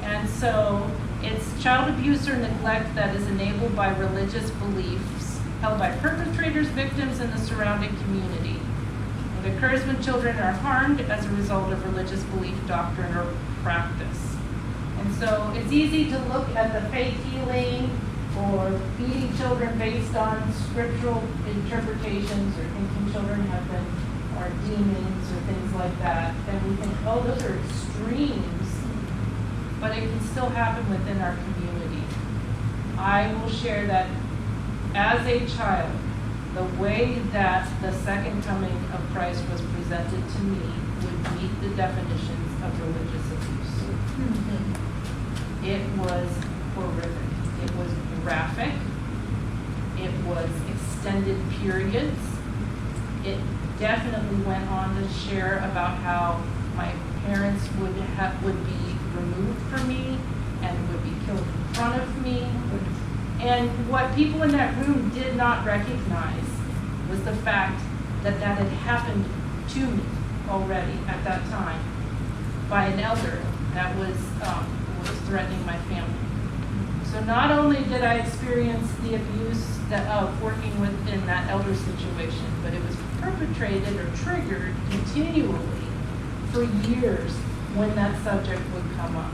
And so It's child abuse or neglect that is enabled by religious beliefs held by perpetrators, victims, and the surrounding community. It occurs when children are harmed as a result of religious belief, doctrine, or practice. And so it's easy to look at the faith healing or feeding children based on scriptural interpretations or thinking children have been, or demons or things like that. And we think, oh, those are extremes. But it can still happen within our community. I will share that as a child, the way that the second coming of Christ was presented to me would meet the definitions of religious abuse. It was horrific. It was graphic. It was extended periods. It definitely went on to share about how my parents would be removed from me and would be killed in front of me. And what people in that room did not recognize was the fact that that had happened to me already at that time by an elder that was threatening my family. So not only did I experience the abuse of working within that elder situation, but it was perpetrated or triggered continually for years when that subject would come up.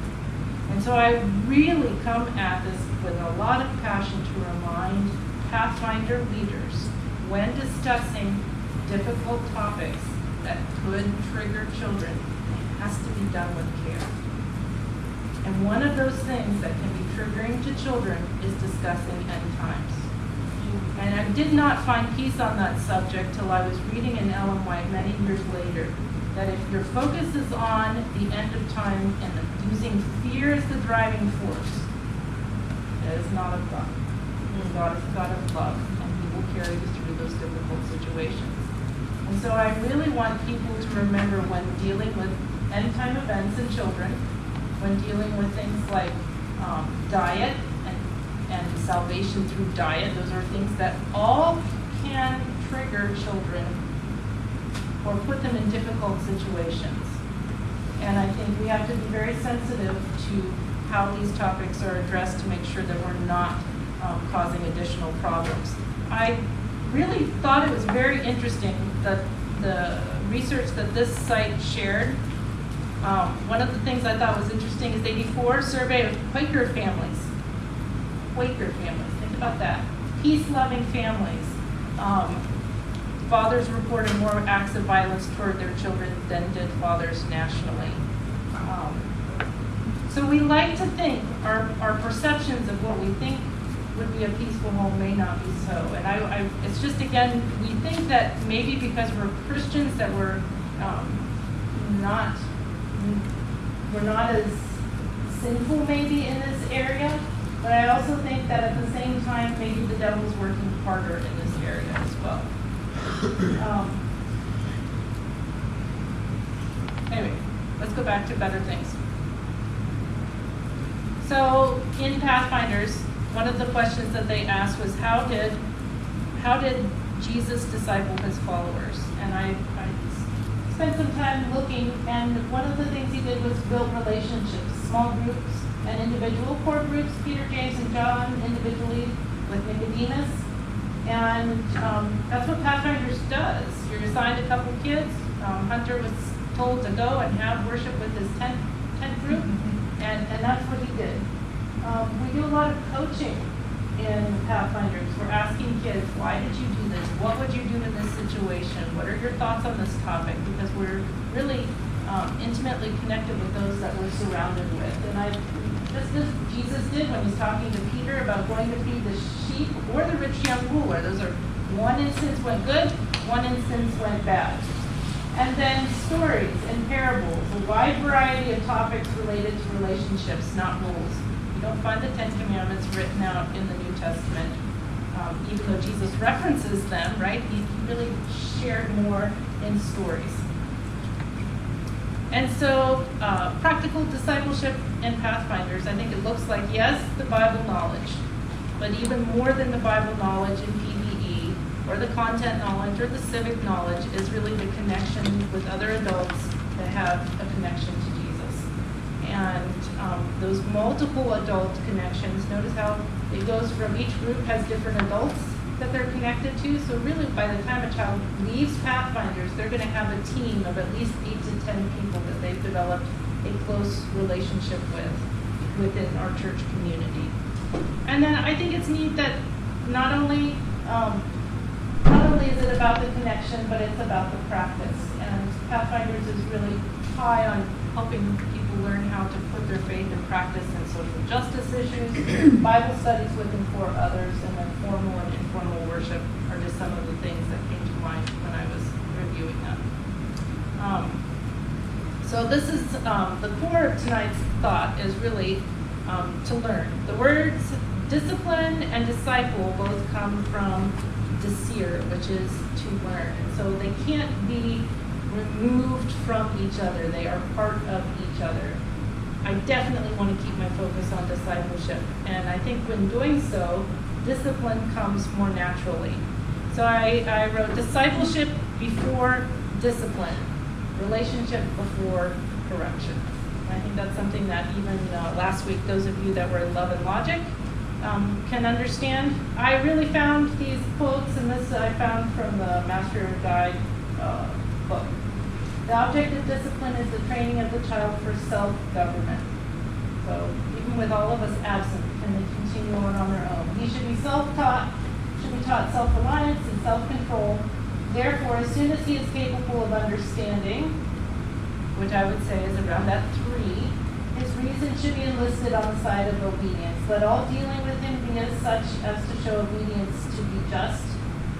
And so I really come at this with a lot of passion to remind Pathfinder leaders when discussing difficult topics that could trigger children, it has to be done with care. And one of those things that can be triggering to children is discussing end times. And I did not find peace on that subject till I was reading in Ellen White many years later, that if your focus is on the end of time and using fear as the driving force, it is not of God. God is a God of love, and He will carry you through those difficult situations. And so I really want people to remember when dealing with end time events in children, when dealing with things like diet and salvation through diet, those are things that all can trigger children or put them in difficult situations. And I think we have to be very sensitive to how these topics are addressed to make sure that we're not causing additional problems. I really thought it was very interesting that the research that this site shared. One of the things I thought was interesting is 84 survey of Quaker families. Quaker families, think about that. Peace-loving families. Fathers reported more acts of violence toward their children than did fathers nationally. So we like to think our perceptions of what we think would be a peaceful home may not be so. And it's just, again, we think that maybe because we're Christians that we're not as sinful maybe in this area, but I also think that at the same time maybe the devil's working harder in this area as well. Anyway, let's go back to better things. So in Pathfinders, one of the questions that they asked was how did Jesus disciple his followers? And I spent some time looking, and one of the things he did was build relationships, small groups and individual core groups, Peter, James, and John individually with Nicodemus. And that's what Pathfinders does. You're assigned a couple kids. Hunter was told to go and have worship with his tent group, and that's what he did. We do a lot of coaching in Pathfinders. We're asking kids, why did you do this? What would you do in this situation? What are your thoughts on this topic? Because we're really intimately connected with those that we're surrounded with. And just as Jesus did when he's talking to Peter about going to feed the sheep or the rich young ruler. Those are, one instance went good, one instance went bad. And then stories and parables, a wide variety of topics related to relationships, not rules. You don't find the Ten Commandments written out in the New Testament, even though Jesus references them, right? He really shared more in stories. And so, practical discipleship in Pathfinders, I think it looks like, yes, the Bible knowledge, but even more than the Bible knowledge in PVE, or the content knowledge, or the civic knowledge, is really the connection with other adults that have a connection to Jesus. And those multiple adult connections, notice how it goes from each group has different adults that they're connected to. So really, by the time a child leaves Pathfinders, they're going to have a team of at least 8 to 10 people that they've developed a close relationship with within our church community. And then I think it's neat that not only is it about the connection, but it's about the practice. And Pathfinders is really high on helping people learn how to put their faith in practice in social justice issues, Bible studies with and for others, and then formal and informal worship are just some of the things that came to mind when I was reviewing them. So this is the core of tonight's thought is really to learn. The words discipline and disciple both come from discere, which is to learn. And so they can't be removed from each other. They are part of each other. I definitely want to keep my focus on discipleship. And I think when doing so, discipline comes more naturally. So I wrote discipleship before discipline, relationship before correction. And I think that's something that even last week, those of you that were in Love and Logic can understand. I really found these quotes, and this I found from the Master Guide book. The object of discipline is the training of the child for self-government. So even with all of us absent, can they continue on their own? He should be self-taught, should be taught self-reliance and self-control. Therefore, as soon as he is capable of understanding, which I would say is around that 3, his reason should be enlisted on the side of obedience. Let all dealing with him be as such as to show obedience to be just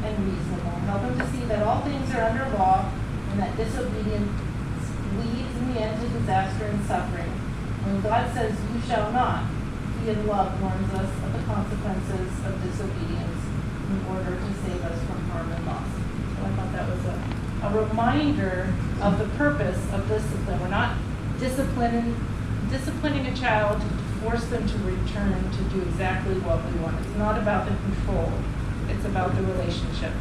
and reasonable. Help him to see that all things are under law, and that disobedience leads in the end to disaster and suffering. When God says, "You shall not," he in love warns us of the consequences of disobedience in order to save us from harm and loss. So I thought that was a reminder of the purpose of discipline. We're not disciplining a child to force them to return to do exactly what we want. It's not about the control. It's about the relationship.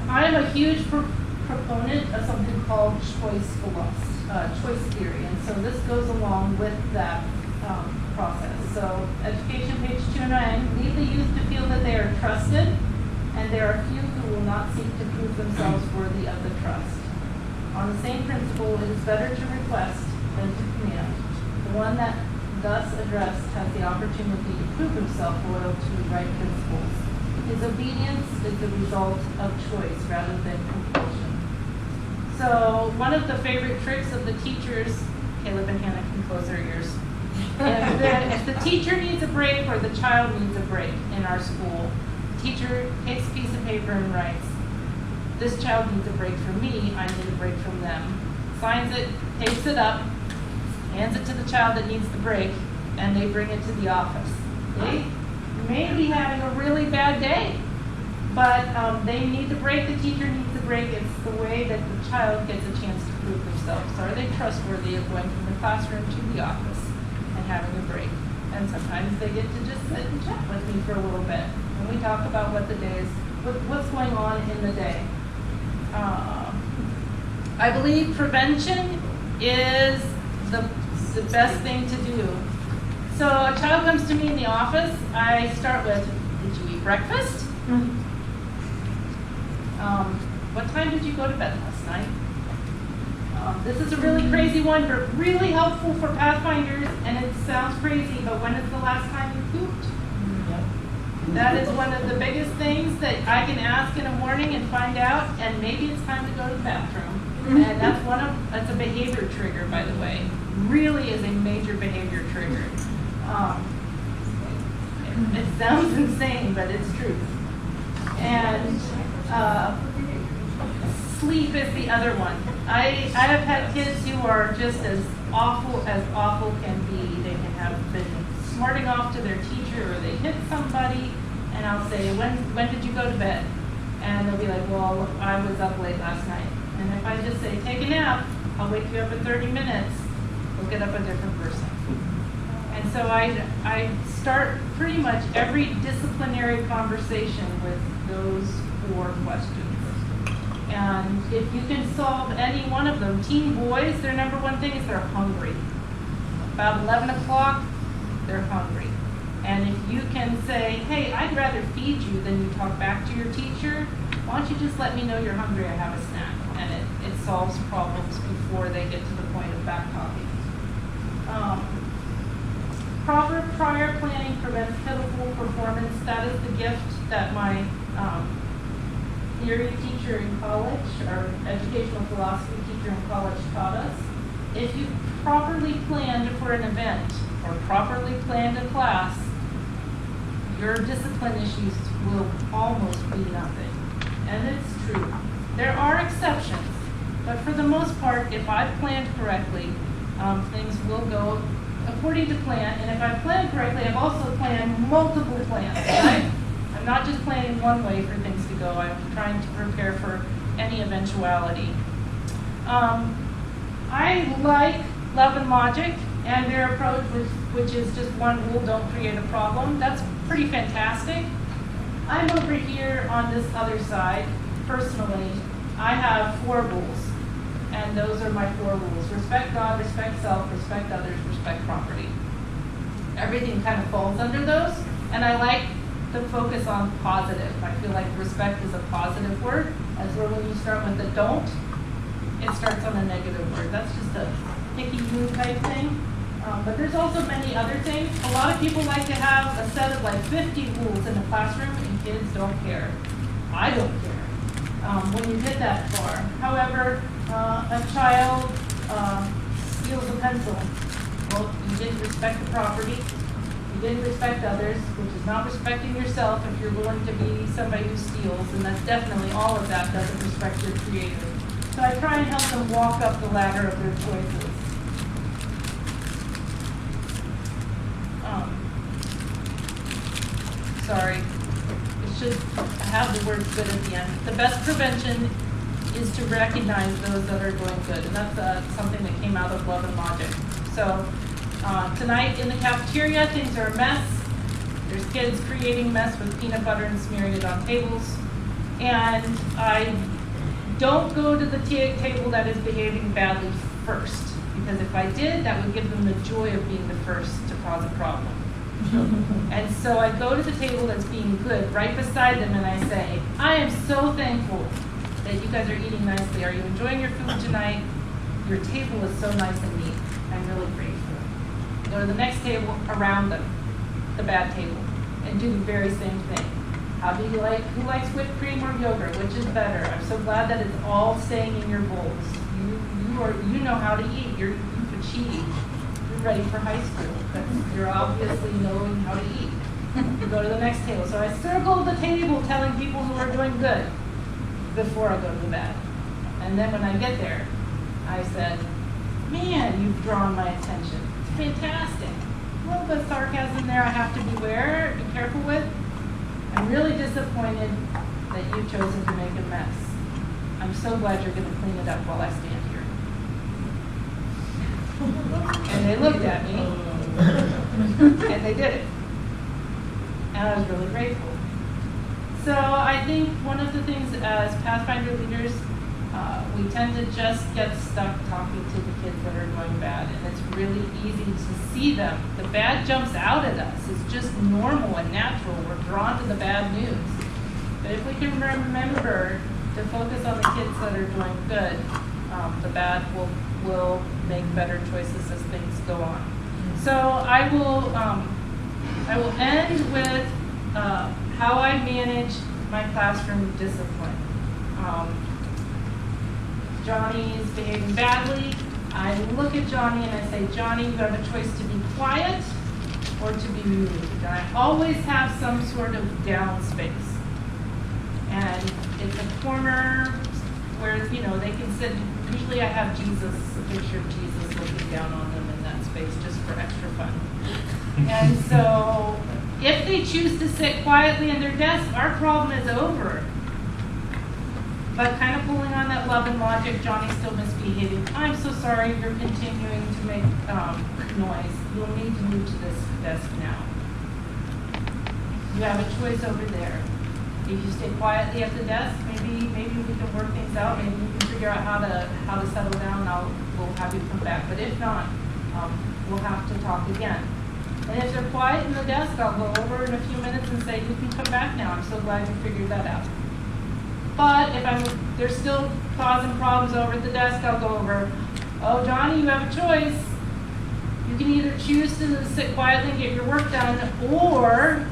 I am a huge proponent of something called choice theory, and so this goes along with that process. So, education, page 209, lead the youth to feel that they are trusted, and there are few who will not seek to prove themselves worthy of the trust. On the same principle, it is better to request than to command. The one that thus addressed has the opportunity to prove himself loyal to right principles. His obedience is the result of choice rather than compulsion. So one of the favorite tricks of the teachers, Caleb and Hannah can close their ears, is that if the teacher needs a break or the child needs a break in our school, the teacher takes a piece of paper and writes, "This child needs a break from me, I need a break from them." Signs it, tapes it up, hands it to the child that needs the break, and they bring it to the office. They may be having a really bad day, but they need the break, the teacher needs the break. It's the way that the child gets a chance to prove themselves. So are they trustworthy of going from the classroom to the office and having a break? And sometimes they get to just sit and chat with me for a little bit. And we talk about what the day is, what's going on in the day. I believe prevention is the best thing to do. So a child comes to me in the office, I start with, did you eat breakfast? What time did you go to bed last night? This is a really crazy one, but really helpful for Pathfinders, and it sounds crazy, but when is the last time you pooped? That is one of the biggest things that I can ask in the morning and find out, and maybe it's time to go to the bathroom. And that's a behavior trigger, by the way. Really is a major behavior trigger. It sounds insane, but it's true. And sleep is the other one. I have had kids who are just as awful can be. They can have been smarting off to their teacher, or they hit somebody, and I'll say, when did you go to bed? And they'll be like, well, I was up late last night. And if I just say, take a nap, I'll wake you up in 30 minutes, we'll get up a different person. And so I start pretty much every disciplinary conversation with those 4 questions. And If you can solve any one of them, teen boys, their number one thing is they're hungry. About 11 o'clock, they're hungry. And if you can say, hey, I'd rather feed you than you talk back to your teacher, why don't you just let me know you're hungry, I have a snack. And it solves problems before they get to the point of back talking. Proper prior planning prevents pitiful performance. That is the gift that my theory teacher in college, or educational philosophy teacher in college taught us. If you properly planned for an event or properly planned a class, your discipline issues will almost be nothing. And it's true. There are exceptions, but for the most part, if I've planned correctly, things will go according to plan. And if I've planned correctly, I've also planned multiple plans, right? I'm not just planning one way for things to go. I'm trying to prepare for any eventuality. I like Love and Logic and their approach, which is just one rule, don't create a problem. That's pretty fantastic. I'm over here on this other side. Personally, I have 4 rules, and those are my 4 rules. Respect God, respect self, respect others, respect property. Everything kind of falls under those, and I like the focus on positive. I feel like respect is a positive word, as where when you start with the don't, it starts on a negative word. That's just a picky-moo type thing. But there's also many other things. A lot of people like to have a set of like 50 rules in a classroom, and kids don't care. I don't care when you get that far. However, a child steals a pencil. Well, you didn't respect the property. You didn't respect others, which is not respecting yourself if you're willing to be somebody who steals, and that's definitely all of that doesn't respect your creator. So I try and help them walk up the ladder of their choices. Sorry, it should have the words good at the end. The best prevention is to recognize those that are doing good, and that's something that came out of Love and Logic. So tonight in the cafeteria, things are a mess. There's kids creating mess with peanut butter and smearing it on tables. And I don't go to the table that is behaving badly first, because if I did, that would give them the joy of being the first to cause a problem. And so I go to the table that's being good right beside them, and I say, I am so thankful that you guys are eating nicely. Are you enjoying your food tonight? Your table is so nice and neat. I'm really grateful. Go to the next table around them, the bad table, and do the very same thing. How do you like, who likes whipped cream or yogurt? Which is better? I'm so glad that it's all staying in your bowls. You know how to eat. You've achieved. You're ready for high school. You're obviously knowing how to eat. You go to the next table. So I circle the table telling people who are doing good before I go to the bad. And then when I get there, I said, man, you've drawn my attention. It's fantastic. A little bit of sarcasm there I have to be careful with. I'm really disappointed that you've chosen to make a mess. I'm so glad you're going to clean it up while I stand here. And they looked at me, and they did it. And I was really grateful. So I think one of the things as Pathfinder leaders, we tend to just get stuck talking to the kids that are going bad, and it's really easy to see them. The bad jumps out at us. It's just normal and natural. We're drawn to the bad news. But if we can remember to focus on the kids that are doing good, the bad will make better choices as things go on. So I will end with how I manage my classroom discipline. Johnny is behaving badly. I look at Johnny and I say, Johnny, you have a choice to be quiet or to be moved. And I always have some sort of down space. And it's a corner where, they can sit. Usually I have a picture of Jesus looking down on them in that space just for extra fun. And so if they choose to sit quietly in their desk, our problem is over. But kind of pulling on that Love and Logic, Johnny's still misbehaving. I'm so sorry you're continuing to make noise. You'll need to move to this desk now. You have a choice over there. If you stay quietly at the desk, maybe we can work things things out, maybe you can figure out how to settle down, we'll have you come back. But if not, we'll have to talk again. And if they're quiet in the desk, I'll go over in a few minutes and say, you can come back now. I'm so glad you figured that out. But if they're still causing problems over at the desk, I'll go over, oh, Johnny, you have a choice. You can either choose to sit quietly and get your work done, or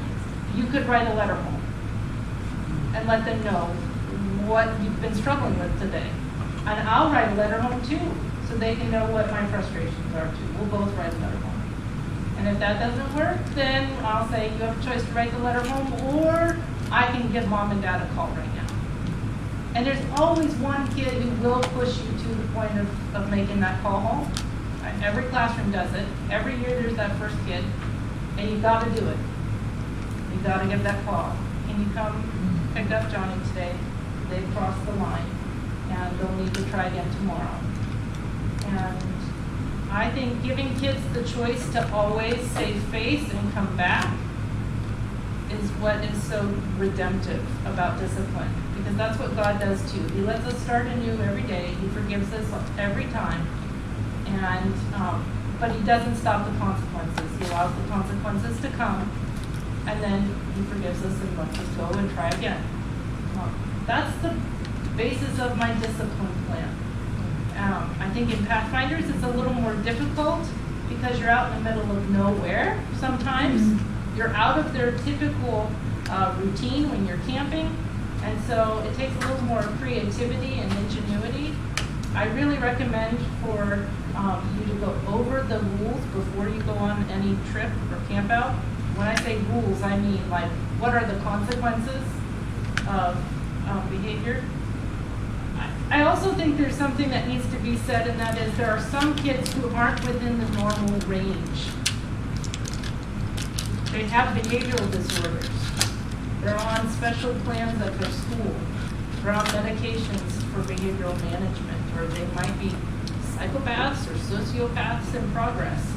you could write a letter home and let them know what you've been struggling with today. And I'll write a letter home too, so they can know what my frustrations are too. We'll both write a letter home. And if that doesn't work, then I'll say you have a choice to write the letter home, or I can give mom and dad a call right now. And there's always one kid who will push you to the point of making that call home. Every classroom does it. Every year there's that first kid, and you've got to do it. You've got to give that call. Can you come pick up Johnny today? They've crossed the line, and they'll need to try again tomorrow. And I think giving kids the choice to always save face and come back is what is so redemptive about discipline, because that's what God does too. He lets us start anew every day. He forgives us every time, and but He doesn't stop the consequences. He allows the consequences to come, and then He forgives us and lets us go and try again. That's the basis of my discipline plan. I think in Pathfinders it's a little more difficult because you're out in the middle of nowhere sometimes. Mm-hmm. You're out of their typical routine when you're camping, and so it takes a little more creativity and ingenuity. I really recommend for you to go over the rules before you go on any trip or camp out. When I say rules, I mean like what are the consequences of behavior. I also think there's something that needs to be said, and that is there are some kids who aren't within the normal range. They have behavioral disorders. They're on special plans at their school. They're on medications for behavioral management, or they might be psychopaths or sociopaths in progress.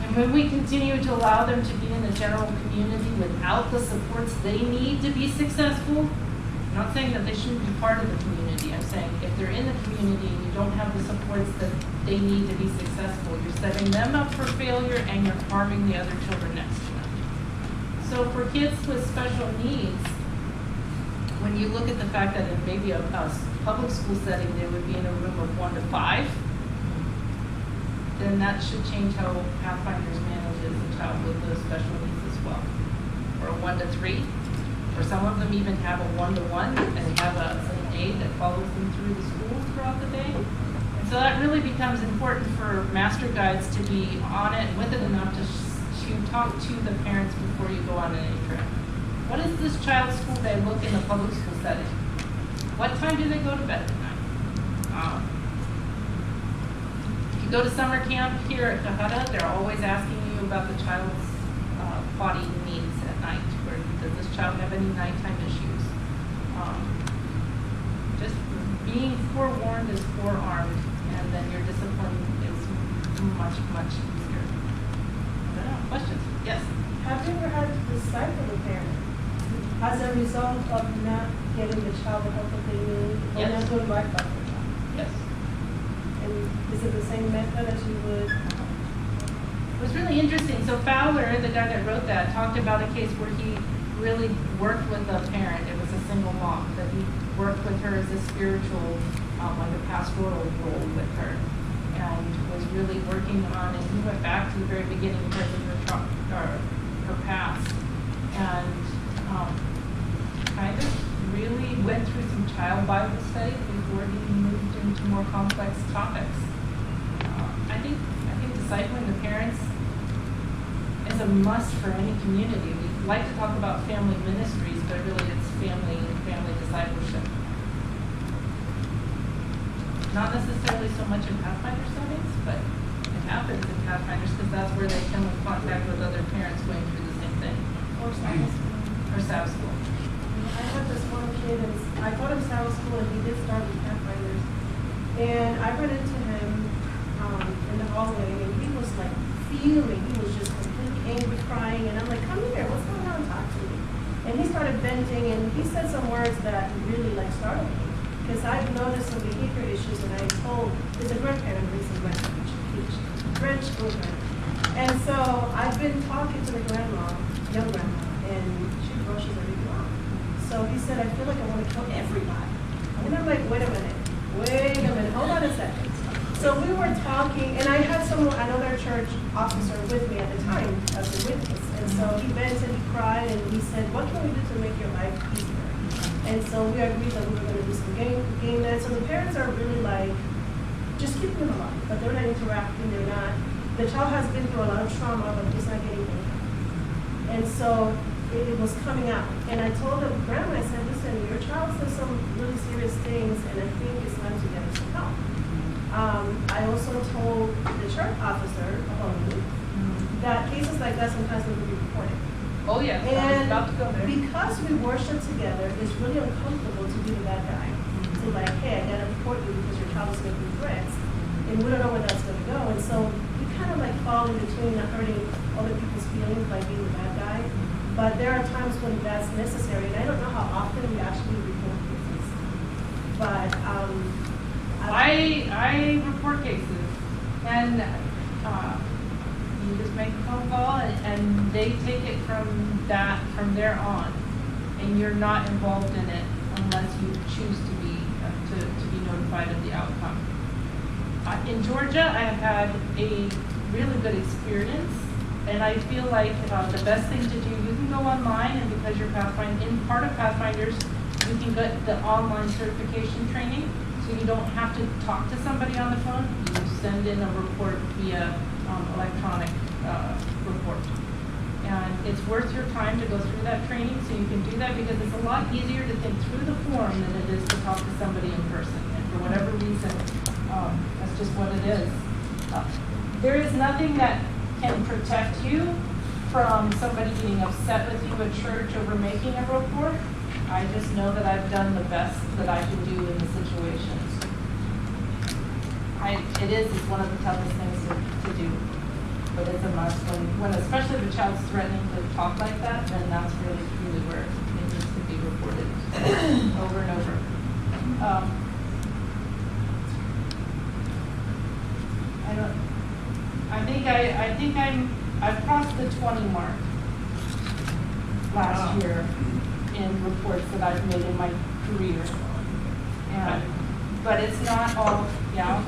And when we continue to allow them to be in the general community without the supports they need to be successful, I'm not saying that they shouldn't be part of the community. I'm saying if they're in the community and you don't have the supports that they need to be successful, you're setting them up for failure and you're harming the other children next to them. So for kids with special needs, when you look at the fact that in maybe a public school setting they would be in a room of 1 to 5, then that should change how Pathfinders manages a child with those special needs as well. Or a 1 to 3. Or some of them even have a 1-to-1 and have an aide that follows them through the school throughout the day. And so that really becomes important for master guides to be on it, with it enough to talk to the parents before you go on any trip. What does this child's school day look in the public school setting? What time do they go to bed at night? If you go to summer camp here at Kahata, they're always asking you about the child's body needs at night. Does this child have any nighttime issues? Just being forewarned is forearmed, and then your discipline is much, much easier. I don't know, questions? Yes? Have you ever had to disciple the parent as a result of not getting the child the help that they need, or Yes. not doing right by the child? Yes. And is it the same method as you would? It was really interesting. So Fowler, the guy that wrote that, talked about a case where he really worked with a parent. It was a single mom that he worked with her as a spiritual, like a pastoral role with her, and was really working on. And he went back to the very beginning part of her past, and kind of really went through some child Bible study before he moved into more complex topics. I think discipling the parents is a must for any community. We like to talk about family ministries, but really it's family discipleship. Not necessarily so much in Pathfinder settings, but it happens in Pathfinders because that's where they come in contact with other parents going through the same thing. Or Sabbath school? Or Sabbath school. I had this one kid, and I taught him Sabbath school, and he did start with Pathfinders. And I ran into him in the hallway, and he was like fuming. He was just completely angry, crying, and I'm like, come here, what's going on? Talk to me. And he started venting, and he said some words that really like startled me. Because I've noticed some behavior issues, and I told, there's a grandparent, recent grandchildren. And so I've been talking to the grandma, young grandma, and she brushes everything off. So he said, I feel like I want to kill everybody. And I'm like, wait a minute, hold on a second. So we were talking, and I had another church officer with me at the time as a witness. And so he vented, he cried, and he said, what can we do to make your life easier? And so we agreed that we were going to do some game night. So the parents are really like, just keep them alive, but they're not interacting, they're not. The child has been through a lot of trauma, but he's not getting anything. And so it was coming out. And I told the grandma, I said, listen, your child says some really serious things, and I think it's time to get him some help. I also told the church officer above me that cases like that sometimes need to be reported. Oh, yeah, I was And about to go there. because we worship together, it's really uncomfortable to be the bad guy. To like, hey, I gotta report you because your child is making threats. And we don't know where that's gonna go. And so we kind of like fall in between not hurting other people's feelings by being the bad guy. But there are times when that's necessary. And I don't know how often we actually report cases. But I report cases, and you just make a phone call, and they take it from there on, and you're not involved in it unless you choose to be notified of the outcome. In Georgia, I have had a really good experience, and I feel like the best thing to do, you can go online, and because you're part of Pathfinders, you can get the online certification training. So you don't have to talk to somebody on the phone. You send in a report via electronic report. And it's worth your time to go through that training so you can do that, because it's a lot easier to think through the form than it is to talk to somebody in person. And for whatever reason, that's just what it is. There is nothing that can protect you from somebody getting upset with you at church over making a report. I just know that I've done the best that I can do in the situations. It's one of the toughest things to do, but it's a must. When especially if a child's threatening to talk like that, then that's really where it needs to be reported over and over. I've crossed the 20 mark last year in reports that I've made in my career. But it's not all, yeah.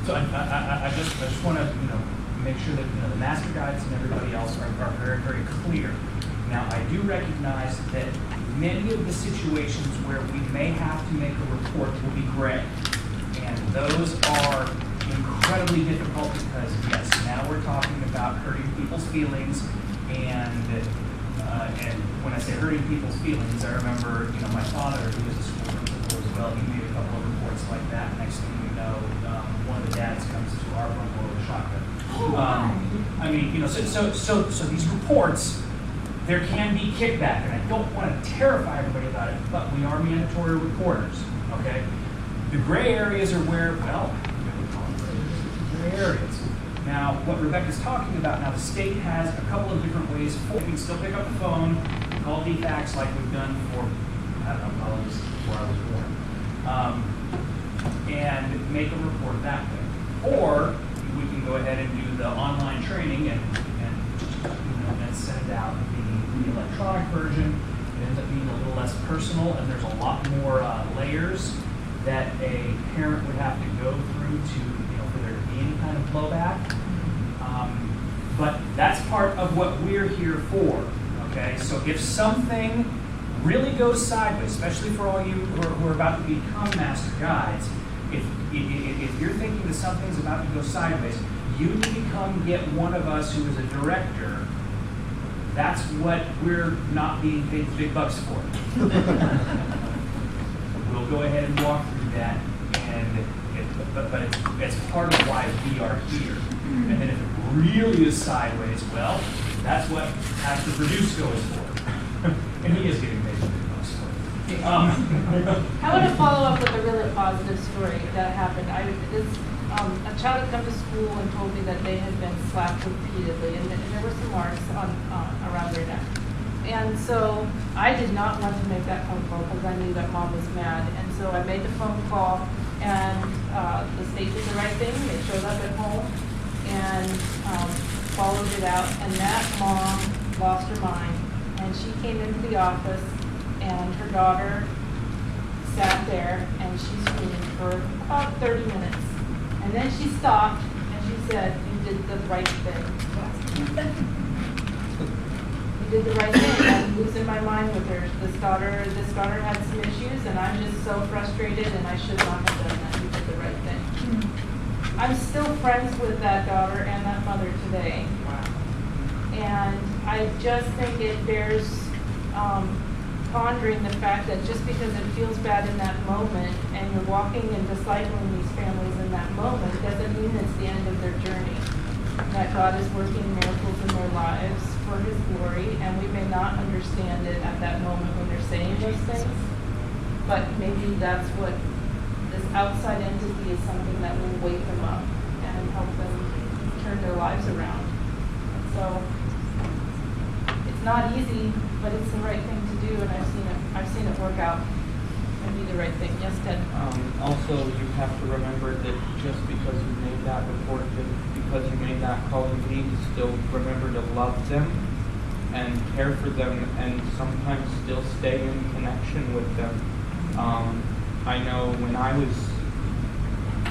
So I just want to, make sure that, the master guides and everybody else are very, very clear. Now, I do recognize that many of the situations where we may have to make a report will be gray. And those are incredibly difficult because, yes, now we're talking about hurting people's feelings. And when I say hurting people's feelings, I remember, my father, who was a school principal as well, he made a couple of reports like that. Next thing we know, one of the dads comes to our front door with a shotgun. So these reports, there can be kickback, and I don't want to terrify everybody about it, but we are mandatory reporters, okay? The gray areas are where, gray areas. Now, what Rebekah's talking about, now the state has a couple of different ways. We can still pick up the phone, call DFAX like we've done for, I don't know, probably before I was born, and make a report that way. Or we can go ahead and do the online training and send out the electronic version. It ends up being a little less personal, and there's a lot more layers that a parent would have to go through for there to be any kind of blowback. But that's part of what we're here for, okay? So if something really goes sideways, especially for all you who are about to become master guides, if you're thinking that something's about to go sideways, you need to come get one of us who is a director. That's what we're not being paid big bucks for. We'll go ahead and walk through that, but it's part of why we are here. And then if it really is sideways, well, that's what Pastor Bradusco is for. And he is getting paid big bucks for it. I want to follow up with a really positive story that happened. A child had come to school and told me that they had been slapped repeatedly, and there were some marks around their neck. And so I did not want to make that phone call because I knew that Mom was mad. And so I made the phone call, and the state did the right thing. They showed up at home and followed it out. And that mom lost her mind. And she came into the office, and her daughter sat there, and she screamed for about 30 minutes. And then she stopped, and she said, "You did the right thing." You did the right thing. I'm losing my mind with her. This daughter had some issues, and I'm just so frustrated, and I should not have done that. You did the right thing. I'm still friends with that daughter and that mother today. And I just think it bears pondering the fact that just because it feels bad in that moment, and you're walking and discipling these families in that moment, doesn't mean it's the end of their journey. That God is working miracles in their lives for His glory, and we may not understand it at that moment when they're saying those things, but maybe that's what this outside entity is, something that will wake them up and help them turn their lives around. So it's not easy, but it's the right thing to do, and I've seen it work out and be the right thing. Yes, Ted? Also, you have to remember that just because you made that report, because you made that call, you need to still remember to love them and care for them, and sometimes still stay in connection with them. I know when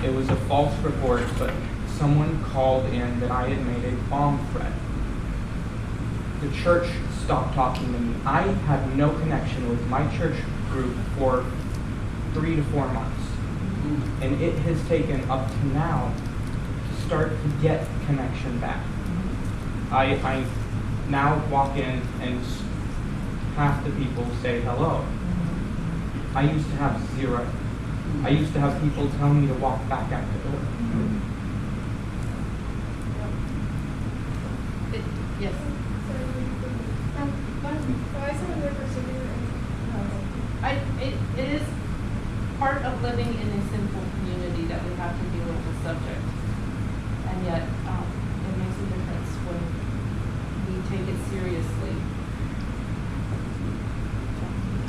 it was a false report, but someone called in that I had made a bomb threat. The church stopped talking to me. I had no connection with my church group for 3 to 4 months. And it has taken up to now to start to get connection back. I now walk in and half the people say hello. I used to have 0. I used to have people tell me to walk back out the door. Yes. It is part of living in a sinful community that we have to deal with the subject, and yet it makes a difference when we take it seriously.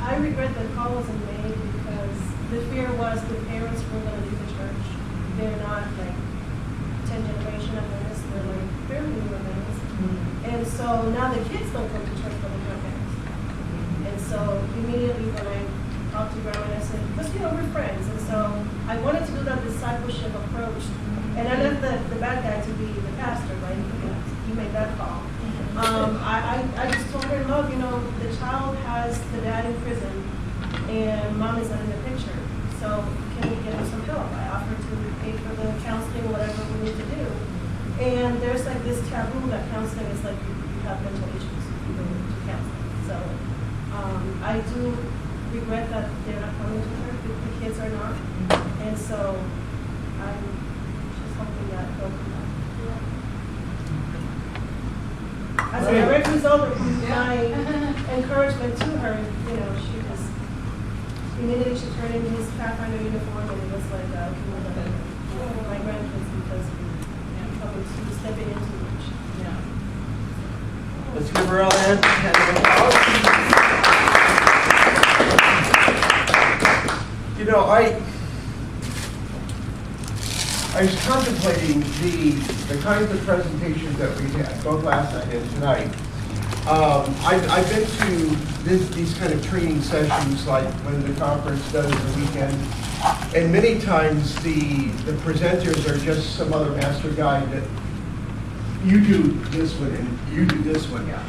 I regret that call wasn't made because the fear was the parents were going to leave the church. They're not like 10 generation Adventists, they're like fairly new Adventists. And so now the kids don't come to church for the grandparents. And so immediately when I talked to Grandma, I said, because we're friends. And so I wanted to do that discipleship approach. And I left the bad guy to be the pastor, right? He made that call. I just told her, look, the child has the dad in prison and mom is not in the picture. So can we get him some help? I offered to pay for the counseling, whatever we need to do. And there's like this taboo that counseling is like you have mental issues, you go to counseling. So I do regret that they're not coming to church, the kids are not. And so I'm just hoping that they'll come back. As a direct result of my encouragement to her, she just immediately she turned into his Pathfinder uniform, and it was like my grandkids because we're stepping into which. Yeah. Let's give her all a hand. I was contemplating the kinds of presentations that we had, both last night and tonight. I've been to these kind of training sessions, like when the conference does the weekend, and many times the presenters are just some other master guide that you do this one and you do this one. Yeah.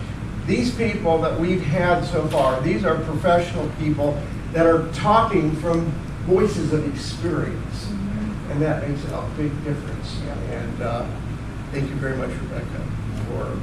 These people that we've had so far, these are professional people that are talking from voices of experience. And that makes a big difference. And thank you very much, Rebekah, for